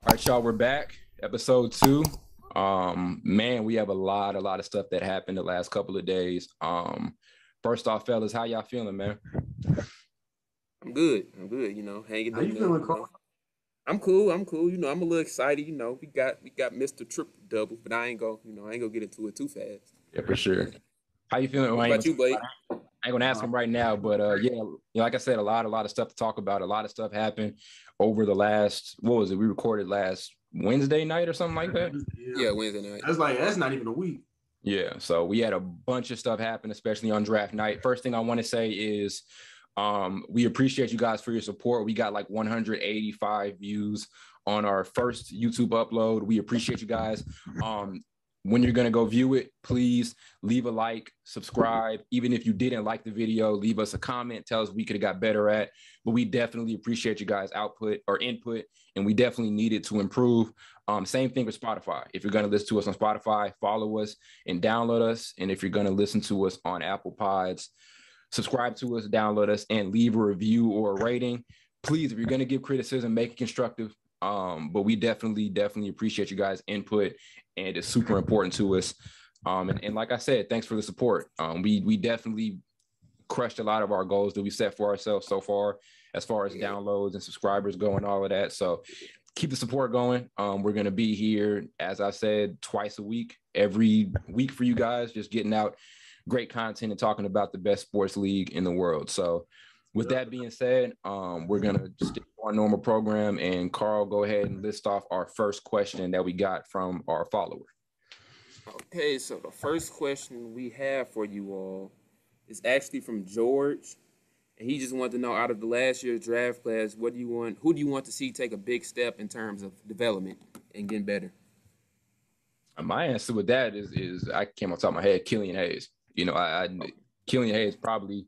All right, y'all, we're back. Episode 2. Man, we have a lot of stuff that happened the last couple of days. First off, fellas, how y'all feeling, man? I'm good. I'm good. Hanging How in you there. feeling, Carl? I'm cool. I'm cool. I'm a little excited. We got Mr. Triple Double, but I ain't gonna get into it too fast. Yeah, for sure. How you feeling? Well, What about you, Blake? I ain't gonna ask him right now, but yeah, like I said, a lot of stuff to talk about. A lot of stuff happened over the last. What was it? We recorded last Wednesday night or something like that. Yeah, Yeah, Wednesday night. that's not even a week. Yeah, so we had a bunch of stuff happen, especially on draft night. First thing I want to say is we appreciate you guys for your support. We got like 185 views on our first YouTube upload. We appreciate you guys. When you're going to go view it, please leave a like, subscribe. Even if you didn't like the video, leave us a comment. Tell us we could have got better at. But we definitely appreciate you guys' output or input, and we definitely need it to improve. Same thing with Spotify. If you're going to listen to us on Spotify, follow us and download us. And if you're going to listen to us on Apple Pods, subscribe to us, download us, and leave a review or a rating. Please, if you're going to give criticism, make it constructive. But we definitely appreciate you guys' input, and it's super important to us. And like I said, thanks for the support. We definitely crushed a lot of our goals that we set for ourselves so far as downloads and subscribers go and all of that. So keep the support going. We're going to be here, as I said, twice a week, every week for you guys, just getting out great content and talking about the best sports league in the world. So with that being said, we're going to stick to our normal program, and Carl, go ahead and list off our first question that we got from our follower. Okay, so the first question we have for you all is actually from George, and he just wanted to know, out of the last year's draft class, who do you want to see take a big step in terms of development and getting better? My answer with that is I came off the top of my head, Killian Hayes. Killian Hayes, probably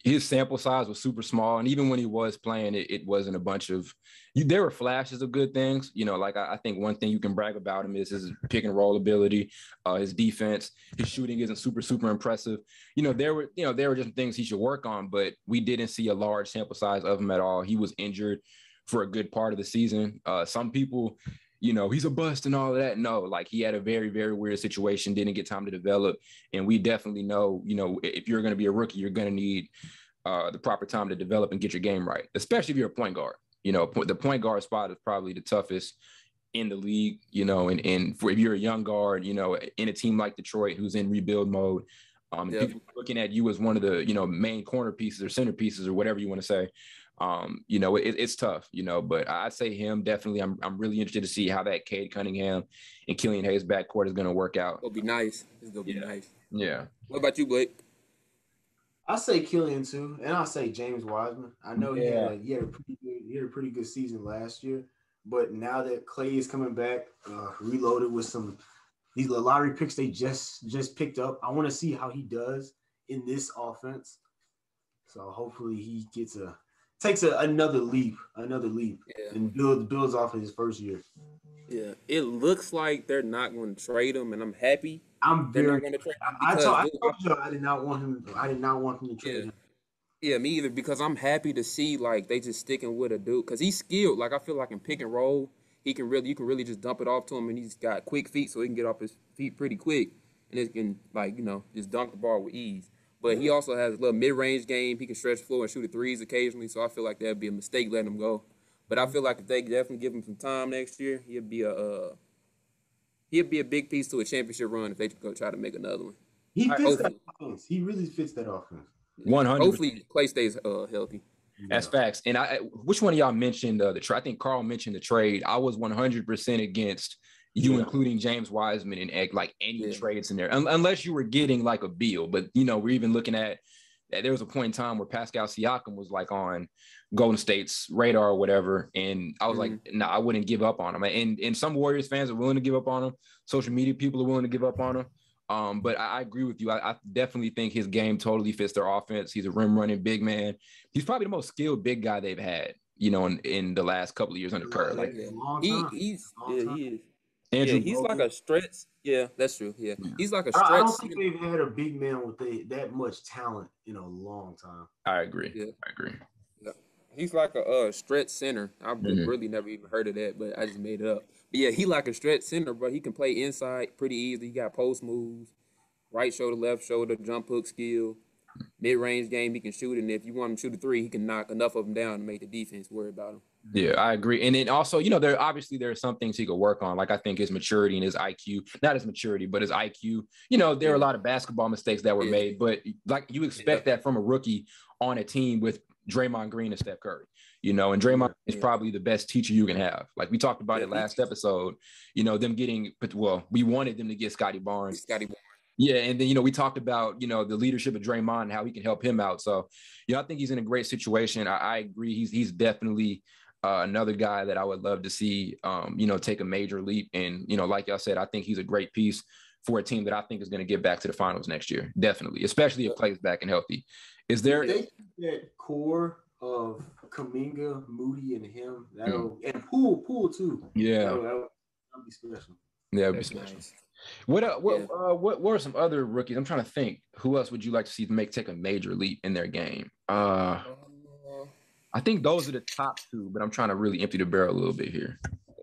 his sample size was super small, and even when he was playing, it wasn't a bunch of. There were flashes of good things. Like I think one thing you can brag about him is his pick and roll ability, his defense, his shooting isn't super impressive. There were just things he should work on, but we didn't see a large sample size of him at all. He was injured for a good part of the season. Some people, he's a bust and all of that. No, like he had a very, very weird situation, didn't get time to develop. And we definitely know, if you're going to be a rookie, you're going to need the proper time to develop and get your game right, especially if you're a point guard. The point guard spot is probably the toughest in the league, and if you're a young guard, in a team like Detroit, who's in rebuild mode, people looking at you as one of the, main corner pieces or center pieces or whatever you want to say. It's tough, but I'd say him definitely. I'm really interested to see how that Cade Cunningham and Killian Hayes backcourt is going to work out. It'll be nice. It's going to be nice. Yeah. What about you, Blake? I say Killian too, and I say James Wiseman. I know he had a pretty good season last year, but now that Clay is coming back, reloaded with these lottery picks they just picked up, I want to see how he does in this offense. So hopefully he takes another leap, and builds off of his first year. Yeah, it looks like they're not going to trade him, and I'm happy. They're not going to trade him. I told you I did not want him. I did not want him to trade him. Yeah, me either, because I'm happy to see like they just sticking with a dude because he's skilled. Like I feel like in pick and roll, you can really just dump it off to him, and he's got quick feet, so he can get off his feet pretty quick, and it can just dunk the ball with ease. But he also has a little mid-range game. He can stretch the floor and shoot the threes occasionally, so I feel like that'd be a mistake letting him go. But I feel like if they definitely give him some time next year, he'd be a big piece to a championship run if they go try to make another one. He fits that offense. He really fits that offense. 100%. Hopefully, Clay stays healthy. That's facts. And which one of y'all mentioned the trade? I think Carl mentioned the trade. I was 100% against you including James Wiseman and like any trades in there, unless you were getting like a Beal. But we're even looking at there was a point in time where Pascal Siakam was like on Golden State's radar or whatever, and I was like, no, I wouldn't give up on him. And some Warriors fans are willing to give up on him. Social media people are willing to give up on him. But I agree with you. I definitely think his game totally fits their offense. He's a rim running big man. He's probably the most skilled big guy they've had, in the last couple of years under Kerr. Like he is. Andrew he's Bogut. like a stretch. Yeah, that's true. Yeah, he's like a stretch. I don't think they've had a big man with that much talent in a long time. I agree. Yeah. I agree. Yeah. He's like a stretch center. I've really never even heard of that, but I just made it up. But yeah, he like a stretch center, but he can play inside pretty easy. He got post moves, right shoulder, left shoulder, jump hook skill, mid range game. He can shoot, and if you want him to shoot a three, he can knock enough of them down to make the defense worry about him. Yeah, I agree. And then also, there are some things he could work on. Like I think his maturity and his IQ, not his maturity, but his IQ. There are a lot of basketball mistakes that were made, but like you expect that from a rookie on a team with Draymond Green and Steph Curry, and Draymond is probably the best teacher you can have. Like we talked about it last episode, them getting, we wanted them to get Scotty Barnes. Yeah, and then, we talked about, the leadership of Draymond and how he can help him out. So, I think he's in a great situation. I agree. He's definitely another guy that I would love to see, take a major leap. And, like y'all said, I think he's a great piece for a team that I think is going to get back to the finals next year. Definitely, especially if Clay's back and healthy. Is there that core of Kuminga, Moody, and him, and Poole too? Yeah, that'll be special. Yeah, it'd be special. Nice. What are some other rookies? I'm trying to think. Who else would you like to see take a major leap in their game? I think those are the top two, but I'm trying to really empty the barrel a little bit here.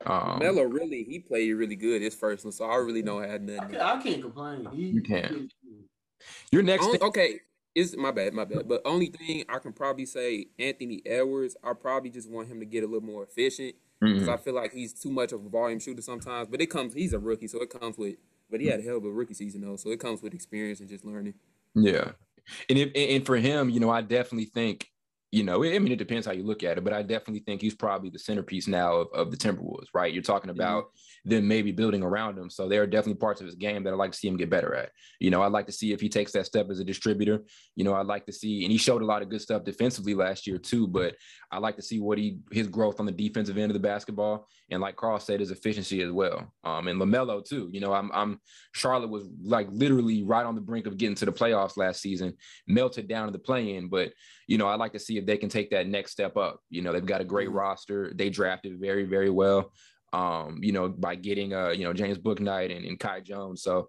Melo he played really good his first one, so I really don't have nothing. I can't complain. You can't. Your next thing. Okay. It's my bad. But only thing I can probably say, Anthony Edwards, I probably just want him to get a little more efficient because I feel like he's too much of a volume shooter sometimes. But he's a rookie, so it comes with. But he had a hell of a rookie season though, so it comes with experience and just learning. Yeah, and for him, I definitely think. It depends how you look at it, but I definitely think he's probably the centerpiece now of the Timberwolves, right? You're talking about them maybe building around him. So there are definitely parts of his game that I'd like to see him get better at. I'd like to see if he takes that step as a distributor. I'd like to see, and he showed a lot of good stuff defensively last year too, but I'd like to see his growth on the defensive end of the basketball. And like Carl said, his efficiency as well. And LaMelo too. Charlotte was like literally right on the brink of getting to the playoffs last season, melted down to the play-in, but I'd like to see if they can take that next step up. They've got a great roster. They drafted very, very well, by getting, James Bouknight and Kai Jones. So,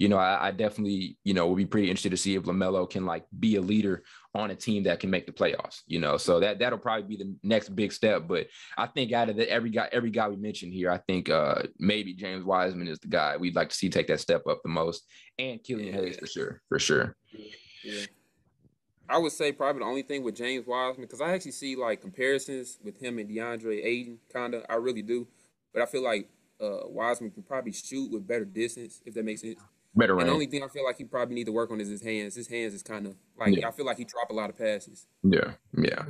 I definitely, will be pretty interested to see if LaMelo can like be a leader on a team that can make the playoffs, so that'll probably be the next big step. But I think out of every guy we mentioned here, I think maybe James Wiseman is the guy we'd like to see take that step up the most, and Killian Hayes for sure. Yeah. I would say probably the only thing with James Wiseman, because I actually see like comparisons with him and DeAndre Ayton, kind of. I really do. But I feel like Wiseman can probably shoot with better distance, if that makes sense. Better range. And the only thing I feel like he probably need to work on is his hands. His hands is kind of like, I feel like he dropped a lot of passes. Yeah,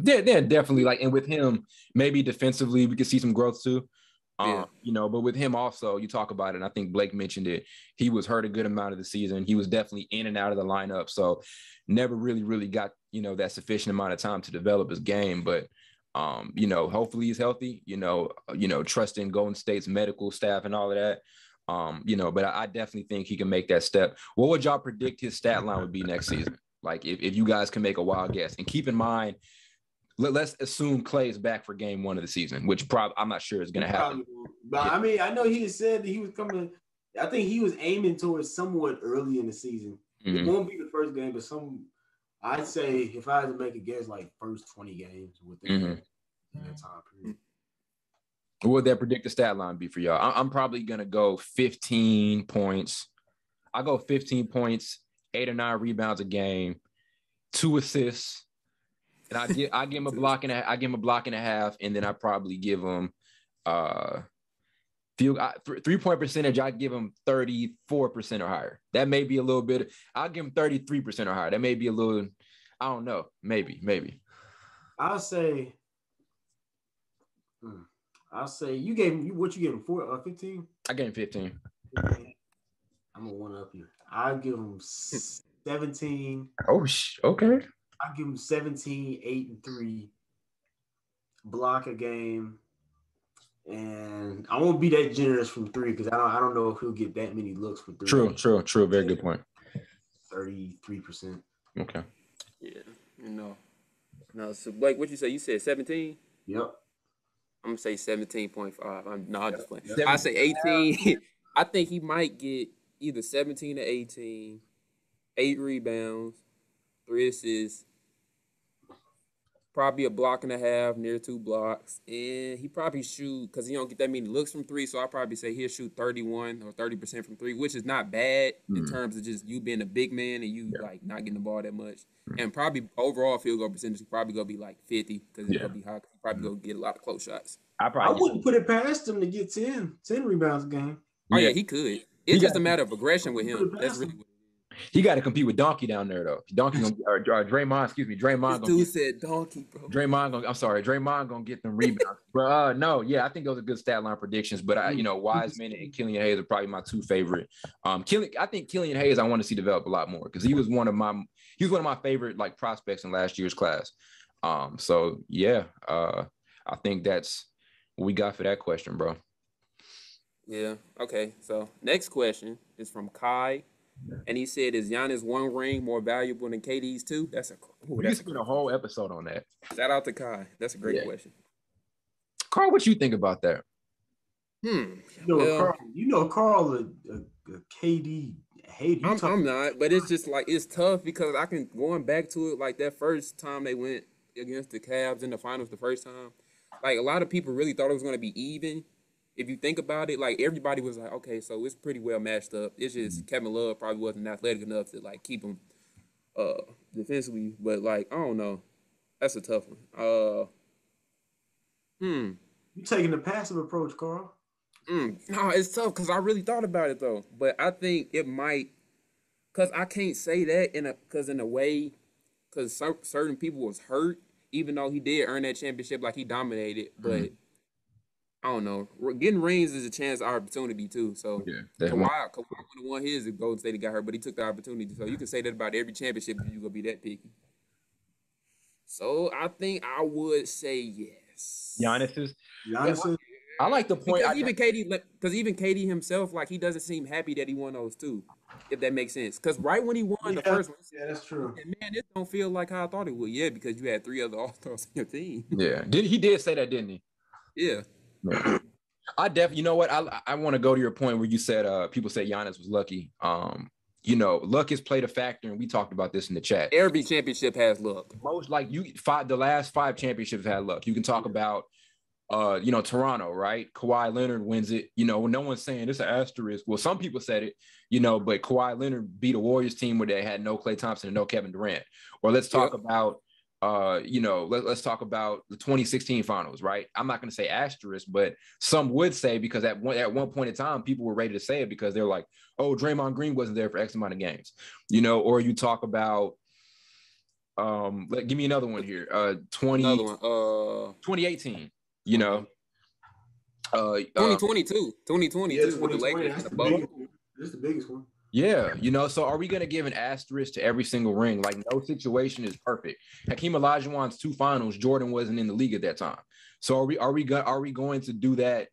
definitely. Like, and with him, maybe defensively, we could see some growth too. But with him also, you talk about it, and I think Blake mentioned it, he was hurt a good amount of the season. He was definitely in and out of the lineup. So never really got, that sufficient amount of time to develop his game. But, hopefully he's healthy, trusting Golden State's medical staff and all of that. But I definitely think he can make that step. What would y'all predict his stat line would be next season? Like if you guys can make a wild guess, and keep in mind, let's assume Clay is back for game one of the season, which I'm not sure is going to happen. But I mean, I know he said that he was coming. I think he was aiming towards somewhat early in the season. It won't be the first game, but I'd say if I had to make a guess, like first 20 games within that time period. What would that predicted stat line be for y'all? I'm probably going to go 15 points. I'll go 15 points, 8 or 9 rebounds a game, 2 assists. And I give him a block and a half, and then I probably give him 3-point percentage. I give him 34% or higher. That may be a little bit. I'll give him 33% or higher. That may be a little. I don't know. Maybe. I'll say you gave him what you gave him 15. I gave him 15. I'm gonna one up you. I'll give him 17. Oh, okay. I'll give him 17, 8 and 3, block a game, and I won't be that generous from 3 because I don't know if he'll get that many looks for 3. True. Very good point. 33%. Okay. Yeah. No. So Blake, what you say? You said 17? Yep. I'm gonna say 17.5. I'm just playing. I say 18. I think he might get either 17 or 18, 8 rebounds, 3 assists. probably a block and a half, near 2 blocks, and he probably shoot because he don't get that many looks from three. So I probably say he'll shoot 31 or 30% from three, which is not bad in terms of just you being a big man and you like not getting the ball that much. And probably overall field goal percentage probably gonna be like 50 because it's gonna be high. He probably gonna get a lot of close shots. I wouldn't put it past him to get 10 rebounds a game. Oh yeah, he could. It's just a matter of aggression with him. That's really what he got to compete with Donkey down there, though. Donkey or Draymond, excuse me, Draymond. This dude said Donkey, bro. Draymond gonna get them rebounds. But no, yeah, I think those are good stat line predictions. But Wiseman and Killian Hayes are probably my two favorite. I think Killian Hayes I want to see develop a lot more because he was one of my favorite like prospects in last year's class. So yeah, I think that's what we got for that question, bro. Yeah. Okay. So next question is from Kai. And he said, "Is Giannis one ring more valuable than KD's two?" We spent a whole episode on that. Shout out to Kai. That's a great question. Carl, what you think about that? Carl, a KD hater. I'm not, but it's just like it's tough because going back to it like that first time they went against the Cavs in the finals the first time. Like a lot of people really thought it was going to be even. If you think about it, like everybody was like, okay, so it's pretty well matched up. It's just Kevin Love probably wasn't athletic enough to like keep him defensively, but like I don't know, that's a tough one. You taking the passive approach, Carl? No, it's tough because I really thought about it though, but I think it might because I can't say that in a way because certain people was hurt, even though he did earn that championship, like he dominated, but. I don't know. Getting rings is a chance, opportunity too. So Kawhi would have won his if Golden State got hurt, but he took the opportunity. So you can say that about every championship if you're gonna be that picky. So I think I would say yes. Giannis. I like the point. Because even KD himself, like he doesn't seem happy that he won those two, if that makes sense. Because right when he won the first one, that's true. Man, this don't feel like how I thought it would. Yeah, because you had 3 other All-Stars on your team. Yeah, he did say that, didn't he? Yeah. I definitely, you know what? I want to go to your point where you said people said Giannis was lucky. Luck has played a factor, and we talked about this in the chat. Every championship has luck. Most the last 5 championships had luck. You can talk about Toronto, right? Kawhi Leonard wins it. No one's saying it's an asterisk. Well, some people said it, but Kawhi Leonard beat a Warriors team where they had no Klay Thompson and no Kevin Durant. Or let's talk about let's talk about the 2016 finals, right? I'm not going to say asterisk, but some would say because at one point in time, people were ready to say it because they're like, oh, Draymond Green wasn't there for X amount of games, or you talk about, give me another one here, 2018, 2022 with the Lakers. This is the biggest one. Yeah, so are we going to give an asterisk to every single ring? Like, no situation is perfect. Hakeem Olajuwon's 2 finals, Jordan wasn't in the league at that time. So are we going to do that?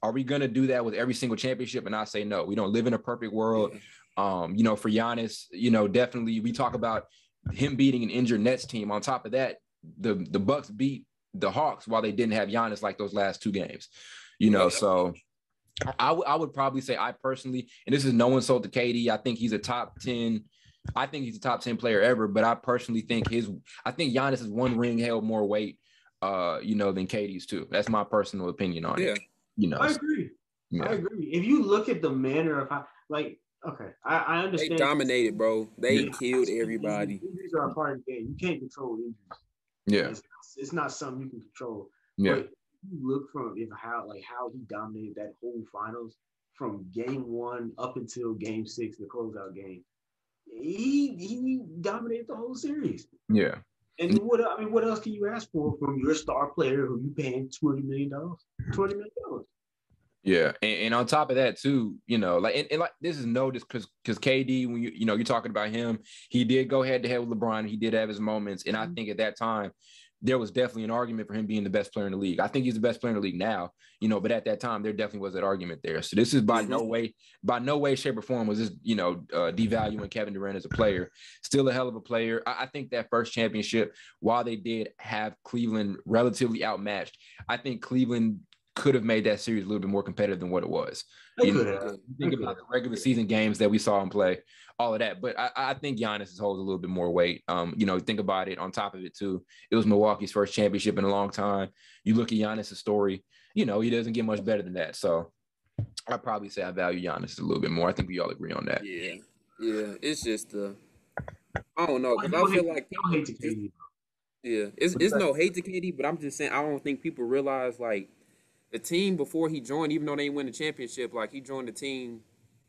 Are we going to do that with every single championship? And I say no. We don't live in a perfect world. For Giannis, definitely we talk about him beating an injured Nets team. On top of that, the Bucks beat the Hawks while they didn't have Giannis like those last 2 games. So I would probably say I personally, and this is no insult to KD, I think he's a top 10. I think he's a top 10 player ever, but I personally think Giannis' 1 ring held more weight, than KD's 2. That's my personal opinion on it. I agree. Yeah. I agree. If you look at the manner of how, I understand. They dominated, bro. They killed everybody. Injuries are a part of the game. You can't control injuries. Yeah. It's not something you can control. Yeah. But you look from how he dominated that whole finals from game 1 up until game 6, the closeout game. He dominated the whole series. Yeah. And what else can you ask for from your star player who you paying $20 million? $20 million. Yeah, and on top of that too, this is because KD, when you're talking about him, he did go head to head with LeBron. He did have his moments, and I think at that time there was definitely an argument for him being the best player in the league. I think he's the best player in the league now, but at that time there definitely was that argument there. So this is by no way, shape, or form was this devaluing Kevin Durant as a player. Still a hell of a player. I think that first championship, while they did have Cleveland relatively outmatched, I think Cleveland could have made that series a little bit more competitive than what it was. They You could know, have. think about the regular season games that we saw him play, all of that. But I think Giannis holds a little bit more weight. You know, think about it. On top of it too, it was Milwaukee's first championship in a long time. You look at Giannis' story. You know, he doesn't get much better than that. So I'd probably say I value Giannis a little bit more. I think we all agree on that. Yeah, yeah. It's just I don't know, because I feel like people hate to KD. yeah, it's no hate to KD, but I'm just saying I don't think people realize like the team before he joined, even though they didn't win the championship, like he joined the team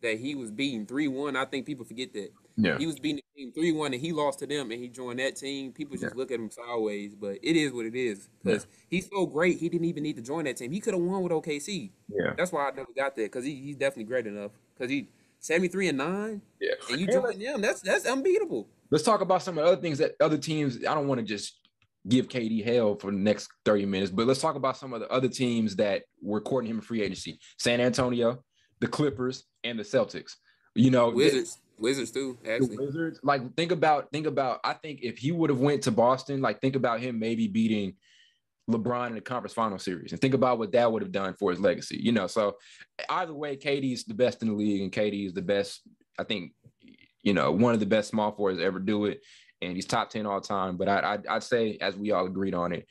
that he was beating 3-1. I think people forget that. Yeah. He was beating the team 3-1 and he lost to them and he joined that team. People just look at him sideways, but it is what it is. Because he's so great, he didn't even need to join that team. He could have won with OKC. Yeah. That's why I never got that, because he's definitely great enough. Because he 73-9, Yeah. and you join them, that's unbeatable. Let's talk about some of the other things that other teams. I don't want to just give KD hell for the next 30 minutes, but let's talk about some of the other teams that were courting him in free agency: San Antonio, the Clippers, and the Celtics. You know, Wizards too, actually. The Wizards. Like, think about. I think if he would have went to Boston, like, think about him maybe beating LeBron in the conference final series, and think about what that would have done for his legacy. You know, so either way, KD is the best in the league, and KD is the best. I think, you know, one of the best small forwards to ever do it, and he's top 10 all time. But I'd say, as we all agreed on it,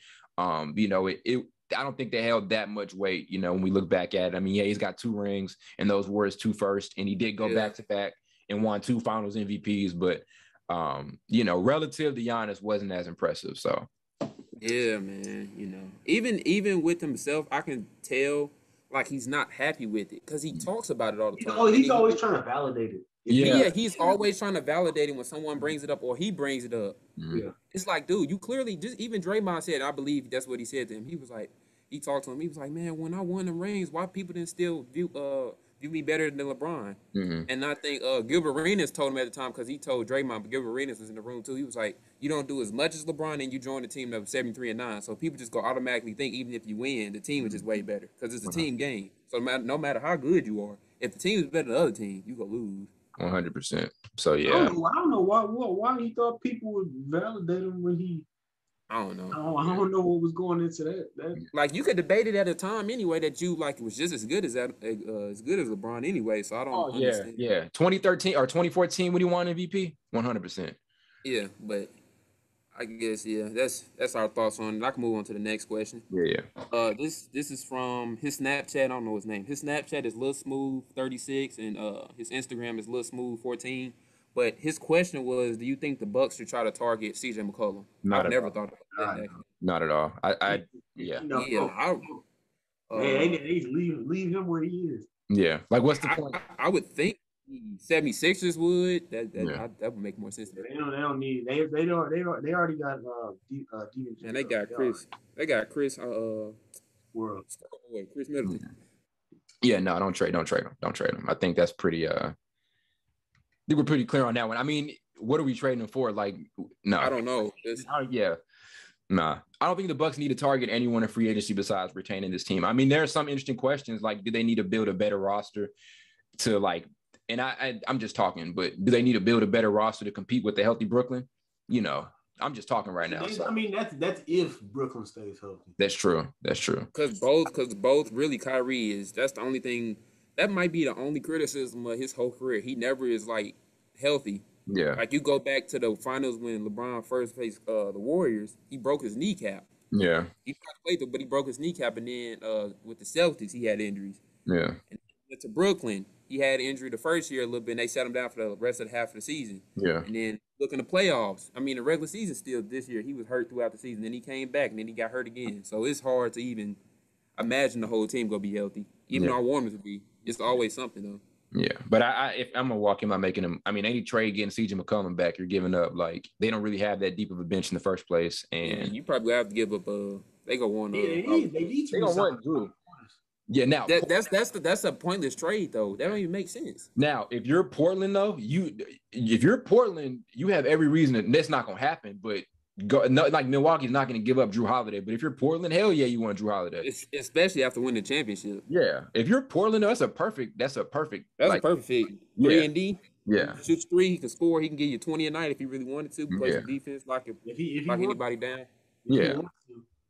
you know, I don't think they held that much weight, you know, when we look back at it. I mean, yeah, he's got 2 rings, and those were his 2 first, and he did go back to back and won 2 finals MVPs. But, you know, relative to Giannis wasn't as impressive. So, yeah, man, you know, even with himself, I can tell like he's not happy with it, because he talks about it all the time. Oh, he's always trying to validate it. Yeah, he's always trying to validate it when someone brings it up or he brings it up. Yeah. It's like, dude, you clearly just, even Draymond said, I believe that's what he said to him. He was like, he talked to him. He was like, man, when I won the rings, why people didn't still view me better than LeBron? And I think Gilbert Arenas told him at the time, because he told Draymond, but Gilbert Arenas was in the room too. He was like, you don't do as much as LeBron, and you join the team that was 73-9. So people just go automatically think even if you win, the team is just way better, because it's a team game. So no matter how good you are, if the team is better than the other team, you go lose. 100%. So yeah, I don't know why he thought people would validate him when he. I don't know. I don't know what was going into that. Like, you could debate it at a time anyway that you like it was just as good as LeBron anyway. So I don't understand. Yeah. 2013 or 2014 when he won MVP, 100%. Yeah, but I guess that's our thoughts on it. I can move on to the next question. Yeah. This is from his Snapchat. I don't know his name. His Snapchat is Lil Smooth 36, and his Instagram is Lil Smooth 14. But his question was, do you think the Bucks should try to target CJ McCollum? I've never thought about that. Not at all. Yeah. Man, leave him where he is. Yeah. Like, what's the point? I would think 76ers would. That would make more sense. They don't need. They already got and they got Chris. They got Chris. World. Chris Middleton. Yeah. No, don't trade him. I think that's pretty. I think we're pretty clear on that one. I mean, what are we trading him for? Like, no. I don't know. Nah. I don't think the Bucks need to target anyone in free agency besides retaining this team. I mean, there are some interesting questions, like, do they need to build a better roster to, like, and I'm just talking, but do they need to build a better roster to compete with the healthy Brooklyn? You know, I'm just talking right now. I mean, that's if Brooklyn stays healthy. That's true. Because both really Kyrie is. That's the only thing. That might be the only criticism of his whole career. He never is like healthy. Yeah. Like, you go back to the finals when LeBron first faced the Warriors, he broke his kneecap. Yeah. He played, but he broke his kneecap, and then with the Celtics, he had injuries. Yeah. And then to Brooklyn, he had injury the first year a little bit, and they set him down for the rest of the half of the season. Yeah. And then look in the playoffs. I mean, the regular season still this year, he was hurt throughout the season. Then he came back, and then he got hurt again. So it's hard to even imagine the whole team gonna be healthy, even though I want him to be. It's always something, though. Yeah, but if I'm Milwaukee, I'm not making him. I mean, any trade getting CJ McCollum back, you're giving up. Like, they don't really have that deep of a bench in the first place, and you probably have to give up. They go on. They need to. Want Drew. Yeah, now that's a pointless trade, though. That don't even make sense. Now, if you're Portland, though, if you're Portland, you have every reason that's not gonna happen. But like, Milwaukee's not going to give up Drew Holiday, but if you're Portland, hell yeah, you want Drew Holiday, especially after winning the championship. Yeah, if you're Portland, that's a perfect. That's a perfect fit. 3-and-D. Yeah, shoots 3, he can score. He can give you 20 a night if he really wanted to. Play some defense, like anybody down. Yeah,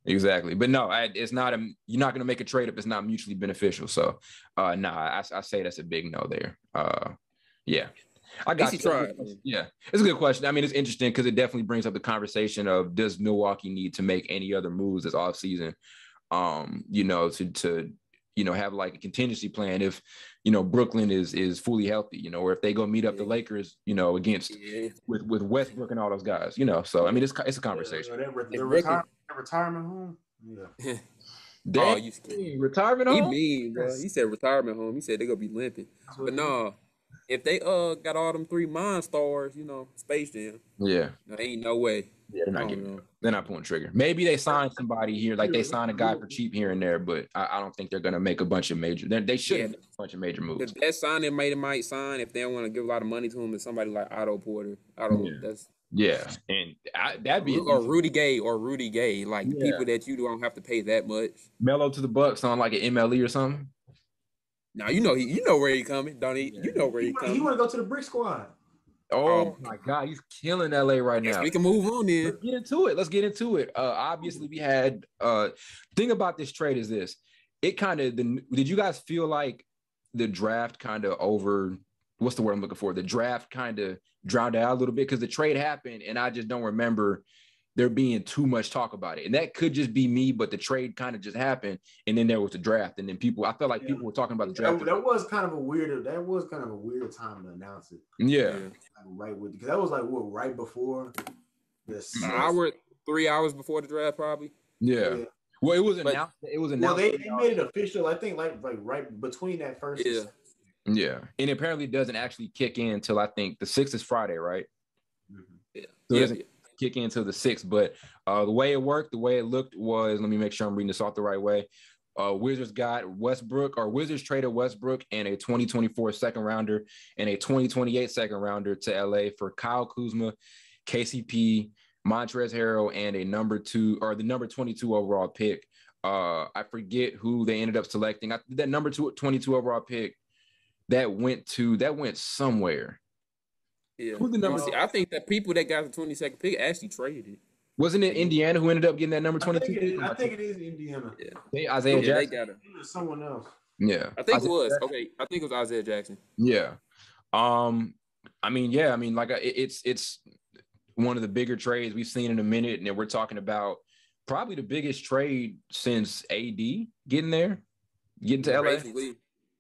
Exactly. But no, it's not you're not going to make a trade if it's not mutually beneficial. So, I say that's a big no there. Yeah. I got you. Tried. Yeah, it's a good question. I mean, it's interesting because it definitely brings up the conversation of does Milwaukee need to make any other moves this offseason, to have like a contingency plan if, Brooklyn is fully healthy, or if they go meet up the Lakers, against with Westbrook and all those guys, So I mean, it's a conversation. The retirement home. Yeah. Oh, you retirement home? He mean, bro. He said retirement home. He said they're gonna be limping. But no, if they got all them 3 Stars, Space Jam. Yeah. Ain't no way. Yeah, they're not pulling trigger. Maybe they sign somebody here, like they sign a guy for cheap here and there, but I don't think they're gonna make a bunch of major. They should make a bunch of major moves. The best sign they might sign if they don't want to give a lot of money to him is somebody like Otto Porter. And that'd be Rudy Gay, like the people that you don't have to pay that much. Melo to the Bucks on like an MLE or something. Now you know where he coming, don't he? You know where he coming. He want to go to the Brick Squad. Oh my God, he's killing LA right now. We can move on then. Let's get into it. Obviously, we had thing about this trade is this. It kind of did you guys feel like the draft kind of what's the word I'm looking for? The draft kind of drowned out a little bit because the trade happened and I just don't remember there being too much talk about it. And that could just be me, but the trade kind of just happened and then there was the draft and then I felt like people were talking about the draft. That was kind of a weird time to announce it. Yeah. Because that was like right before this. 3 hours before the draft, probably. Yeah. Well, it was announced. Well, they made it official. I think like right between that first. Yeah. Yeah, and apparently it doesn't actually kick in until I think the 6th is Friday, right? Mm-hmm. Yeah. So it doesn't kick in until the 6th. But the way it worked, the way it looked was, let me make sure I'm reading this off the right way. Wizards traded Westbrook and a 2024 second rounder and a 2028 second rounder to LA for Kyle Kuzma, KCP, Montrezl Harrell, and the number 22 overall pick. I forget who they ended up selecting. That number 22 overall pick. That went somewhere. Yeah. Who's the number? I think that people that got the 22nd pick actually traded it. Wasn't it Indiana who ended up getting that number 22? I think it is Indiana. Yeah. Isaiah Jackson. They got it. Someone else. Yeah. I think it was. Okay. I think it was Isaiah Jackson. Yeah. Like it's one of the bigger trades we've seen in a minute, and then we're talking about probably the biggest trade since AD getting to LA. Basically.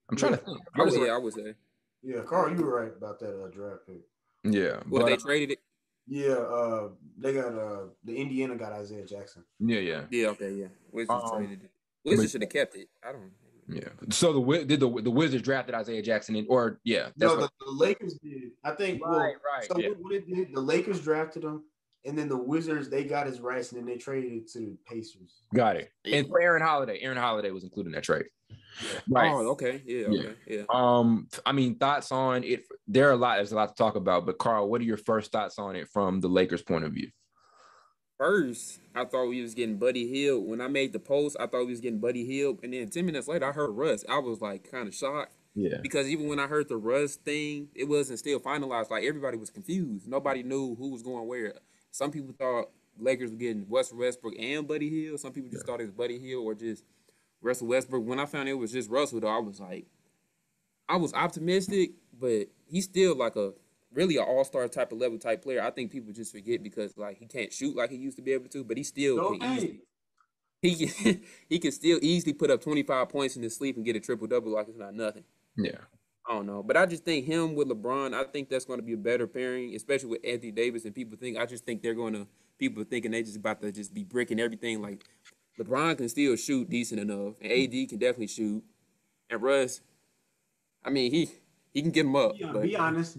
I'm trying to think. I would say. Yeah, Carl, you were right about that draft pick. Yeah. Well, they traded it. Yeah, they got the Indiana got Isaiah Jackson. Yeah. Yeah, okay, yeah. Wizards traded it. Wizards should have kept it. I don't. Yeah. So the Wizards drafted Isaiah Jackson the Lakers did. I think. Right. So what it did, the Lakers drafted him, and then the Wizards they got his rights, and then they traded it to the Pacers. Got it. And for Aaron Holiday was included in that trade. Yeah. Right. Oh, okay. Yeah. I mean, thoughts on it. There's a lot to talk about, but Carl, what are your first thoughts on it from the Lakers' point of view? First, I thought we was getting Buddy Hield. When I made the post, I thought we was getting Buddy Hield, and then 10 minutes later, I heard Russ. I was like kind of shocked. Yeah. Because even when I heard the Russ thing, it wasn't still finalized. Like everybody was confused. Nobody knew who was going where. Some people thought Lakers were getting Westbrook and Buddy Hield. Some people just thought it was Buddy Hield or just Russell Westbrook. When I found it was just Russell, though, I was optimistic, but he's still like really an all-star type of level type player. I think people just forget because like he can't shoot like he used to be able to, but he still he can still easily put up 25 points in his sleep and get a triple-double like it's not nothing. Yeah. I don't know. But I just think him with LeBron, I think that's going to be a better pairing, especially with Anthony Davis and I just think people thinking they just about to just be bricking everything. Like LeBron can still shoot decent enough, and AD can definitely shoot. And Russ, I mean, he can get him up. Yeah, but be honest.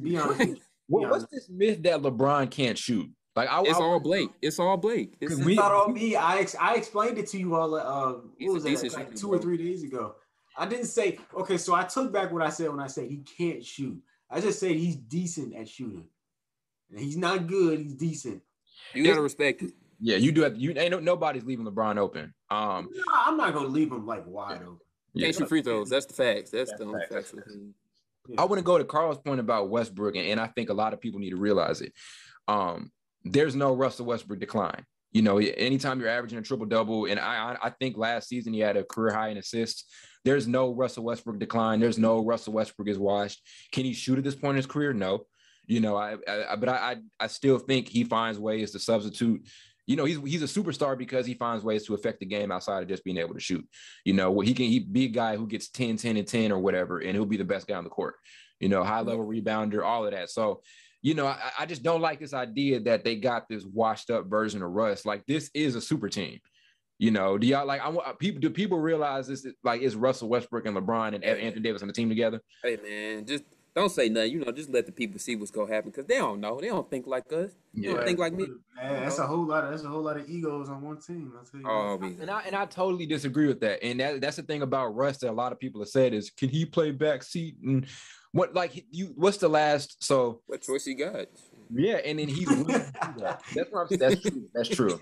What's this myth that LeBron can't shoot? Like it's all Blake. It's all Blake. It's not all me. I explained it to you all. What was it? Like 2 or 3 days ago. I didn't say okay. So I took back what I said when I said he can't shoot. I just said he's decent at shooting. He's not good. He's decent. You gotta respect it. Yeah, you do have. Nobody's leaving LeBron open. No, I'm not gonna leave him like wide open. Can't shoot free throws. That's the facts. That's the only facts. Yeah. I want to go to Carl's point about Westbrook, and I think a lot of people need to realize it. There's no Russell Westbrook decline. You know, anytime you're averaging a triple-double, and I think last season he had a career high in assists. There's no Russell Westbrook decline. There's no Russell Westbrook is washed. Can he shoot at this point in his career? No. You know, but I still think he finds ways to substitute. You know, he's a superstar because he finds ways to affect the game outside of just being able to shoot. You know, he be a guy who gets 10, 10, and 10 or whatever, and he'll be the best guy on the court. You know, high-level rebounder, all of that. So, you know, I just don't like this idea that they got this washed-up version of Russ. Like, this is a super team. You know, do y'all like? Do people realize this? Like, it's Russell Westbrook and LeBron and Anthony Davis on the team together? Hey man, just don't say nothing. You know, just let the people see what's gonna happen because they don't know. They don't think like us. They don't think like me. Man, that's a whole lot of egos on one team. I'll tell you. And I totally disagree with that. And that's the thing about Russ that a lot of people have said is, can he play backseat? And what's the last? So what choice he got? Yeah, and then he's willing to do that. That's true. That's true.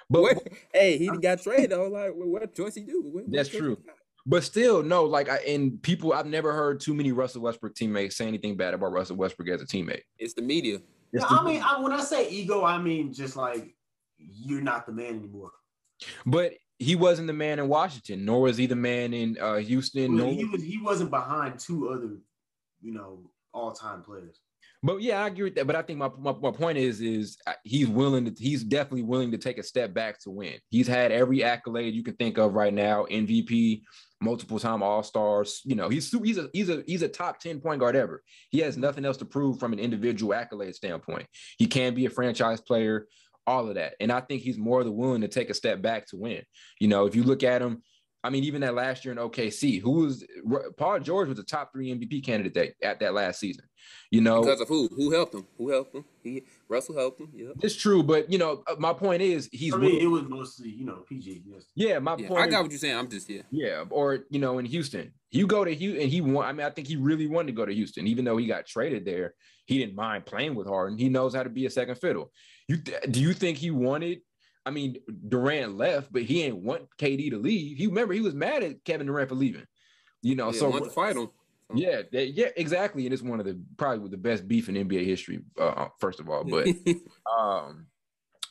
But he got traded though. Like, what choice he do? That's true. But still, no. Like, I've never heard too many Russell Westbrook teammates say anything bad about Russell Westbrook as a teammate. It's the media. When I say ego, I mean just like you're not the man anymore. But he wasn't the man in Washington, nor was he the man in Houston. He wasn't behind two other, all-time players. But yeah, I agree with that. But I think my point is he's definitely willing to take a step back to win. He's had every accolade you can think of right now: MVP, multiple-time All-Stars. You know, he's a top 10 point guard ever. He has nothing else to prove from an individual accolade standpoint. He can be a franchise player, all of that, and I think he's more than willing to take a step back to win. You know, if you look at him. I mean, even that last year in OKC, Paul George was a top 3 MVP candidate at that last season. You know, because of who? Who helped him? Russell helped him. Yeah, it's true. But my point is, it was mostly PG. Yes. Yeah, my point. I got what you're saying. I'm just Yeah, or in Houston, you go to Houston, and he won. I mean, I think he really wanted to go to Houston, even though he got traded there. He didn't mind playing with Harden. He knows how to be a second fiddle. Do you think he wanted? I mean, Durant left, but he ain't want KD to leave. He was mad at Kevin Durant for leaving. So wanted to fight him. Yeah, exactly. And it's one of probably the best beef in NBA history, first of all. But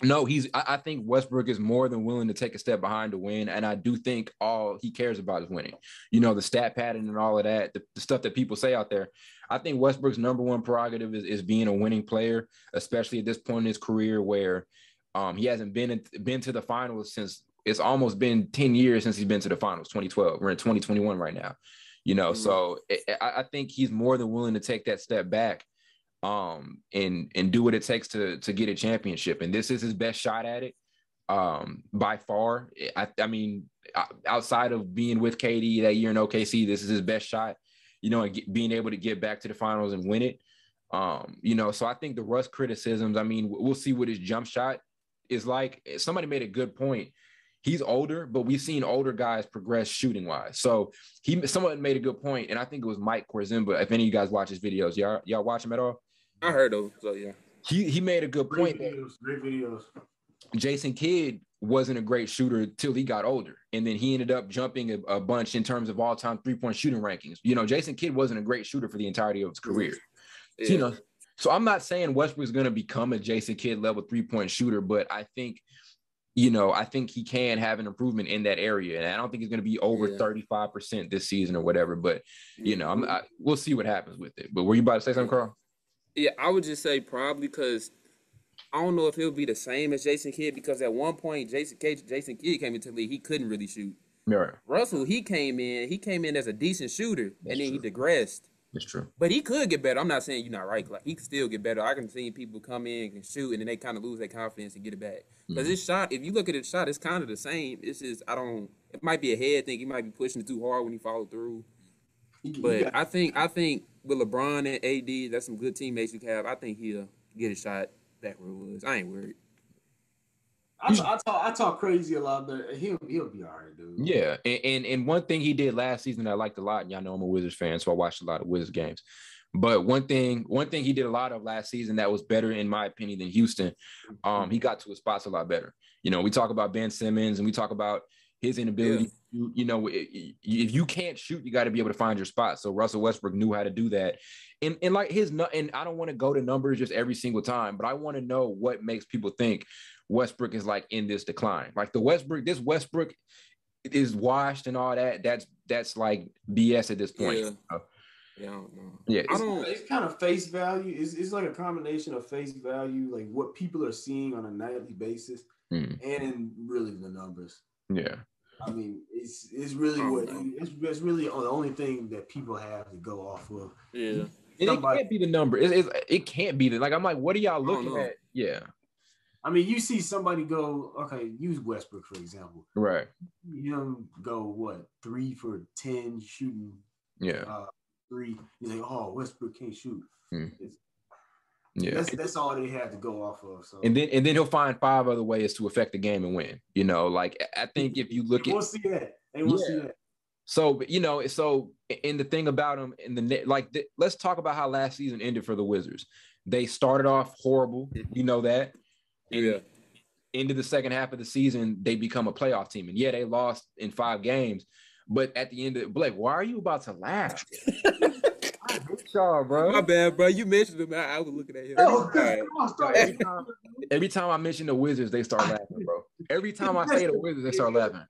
no, I think Westbrook is more than willing to take a step behind to win, and I do think all he cares about is winning. The stat pattern and all of that, the stuff that people say out there. I think Westbrook's number one prerogative is being a winning player, especially at this point in his career where. He hasn't been to the finals since it's almost been 10 years since he's been to the finals, 2012. We're in 2021 right now, So I think he's more than willing to take that step back and do what it takes to get a championship. And this is his best shot at it by far. I mean, outside of being with KD that year in OKC, this is his best shot, and being able to get back to the finals and win it. So I think the Russ criticisms, I mean, we'll see what his jump shot is like. Somebody made a good point. He's older, but we've seen older guys progress shooting wise. So someone made a good point, and I think it was Mike Korzimba. If any of you guys watch his videos, y'all watch him at all? I heard of him, so yeah. He made a good point. Great videos. Jason Kidd wasn't a great shooter till he got older, and then he ended up jumping a bunch in terms of all-time three-point shooting rankings. Jason Kidd wasn't a great shooter for the entirety of his career. Yeah. So I'm not saying Westbrook's going to become a Jason Kidd level 3-point shooter, but I think, I think he can have an improvement in that area. And I don't think he's going to be over 35% this season or whatever, but we'll see what happens with it. But were you about to say something, Carl? Yeah, I would just say probably because I don't know if he'll be the same as Jason Kidd, because at one point Jason Kidd came into the league, he couldn't really shoot. Yeah. Russell, he came in as a decent shooter, and then he digressed. That's true. But he could get better. I'm not saying you're not right. Like, he could still get better. I can see people come in and shoot, and then they kind of lose their confidence and get it back. Because his shot, if you look at his shot, it's kind of the same. It's just, it might be a head thing. He might be pushing it too hard when he followed through. But I think with LeBron and AD, that's some good teammates you can have. I think he'll get his shot back where it was. I ain't worried. I talk crazy a lot, but he'll be all right, dude. Yeah, and one thing he did last season I liked a lot, and y'all know I'm a Wizards fan, so I watched a lot of Wizards games. But one thing he did a lot of last season that was better, in my opinion, than Houston, he got to his spots a lot better. We talk about Ben Simmons, and we talk about his inability. Yeah. If you can't shoot, you got to be able to find your spot. So Russell Westbrook knew how to do that. And like and I don't want to go to numbers just every single time, but I want to know what makes people think Westbrook is like in this decline. Like this Westbrook is washed and all that. That's like BS at this point. Yeah. Yeah, I don't know. Yeah, it's kind of face value. It's like a combination of face value, like what people are seeing on a nightly basis, and really the numbers. Yeah. I mean, it's really it's really the only thing that people have to go off of. Yeah. And it can't be the number. It can't be like, I'm like, what are y'all looking at? Yeah. I mean, you see somebody go, okay, use Westbrook, for example. Right. Him go, what, 3 for 10 shooting? Yeah. 3. He's like, oh, Westbrook can't shoot. Yeah. That's all they have to go off of. So. And then he'll find 5 other ways to affect the game and win. You know, like I think if you look at, we'll see that. They will see that. So, you know, and the thing about him let's talk about how last season ended for the Wizards. They started off horrible. You know that. And into the second half of the season, they become a playoff team. And they lost in 5 games. But at the end of Blake, why are you about to laugh? I hate y'all, bro. My bad, bro. You mentioned him. I was looking at him. Every time I mention the Wizards, they start laughing, bro. Every time I say the Wizards, they start laughing.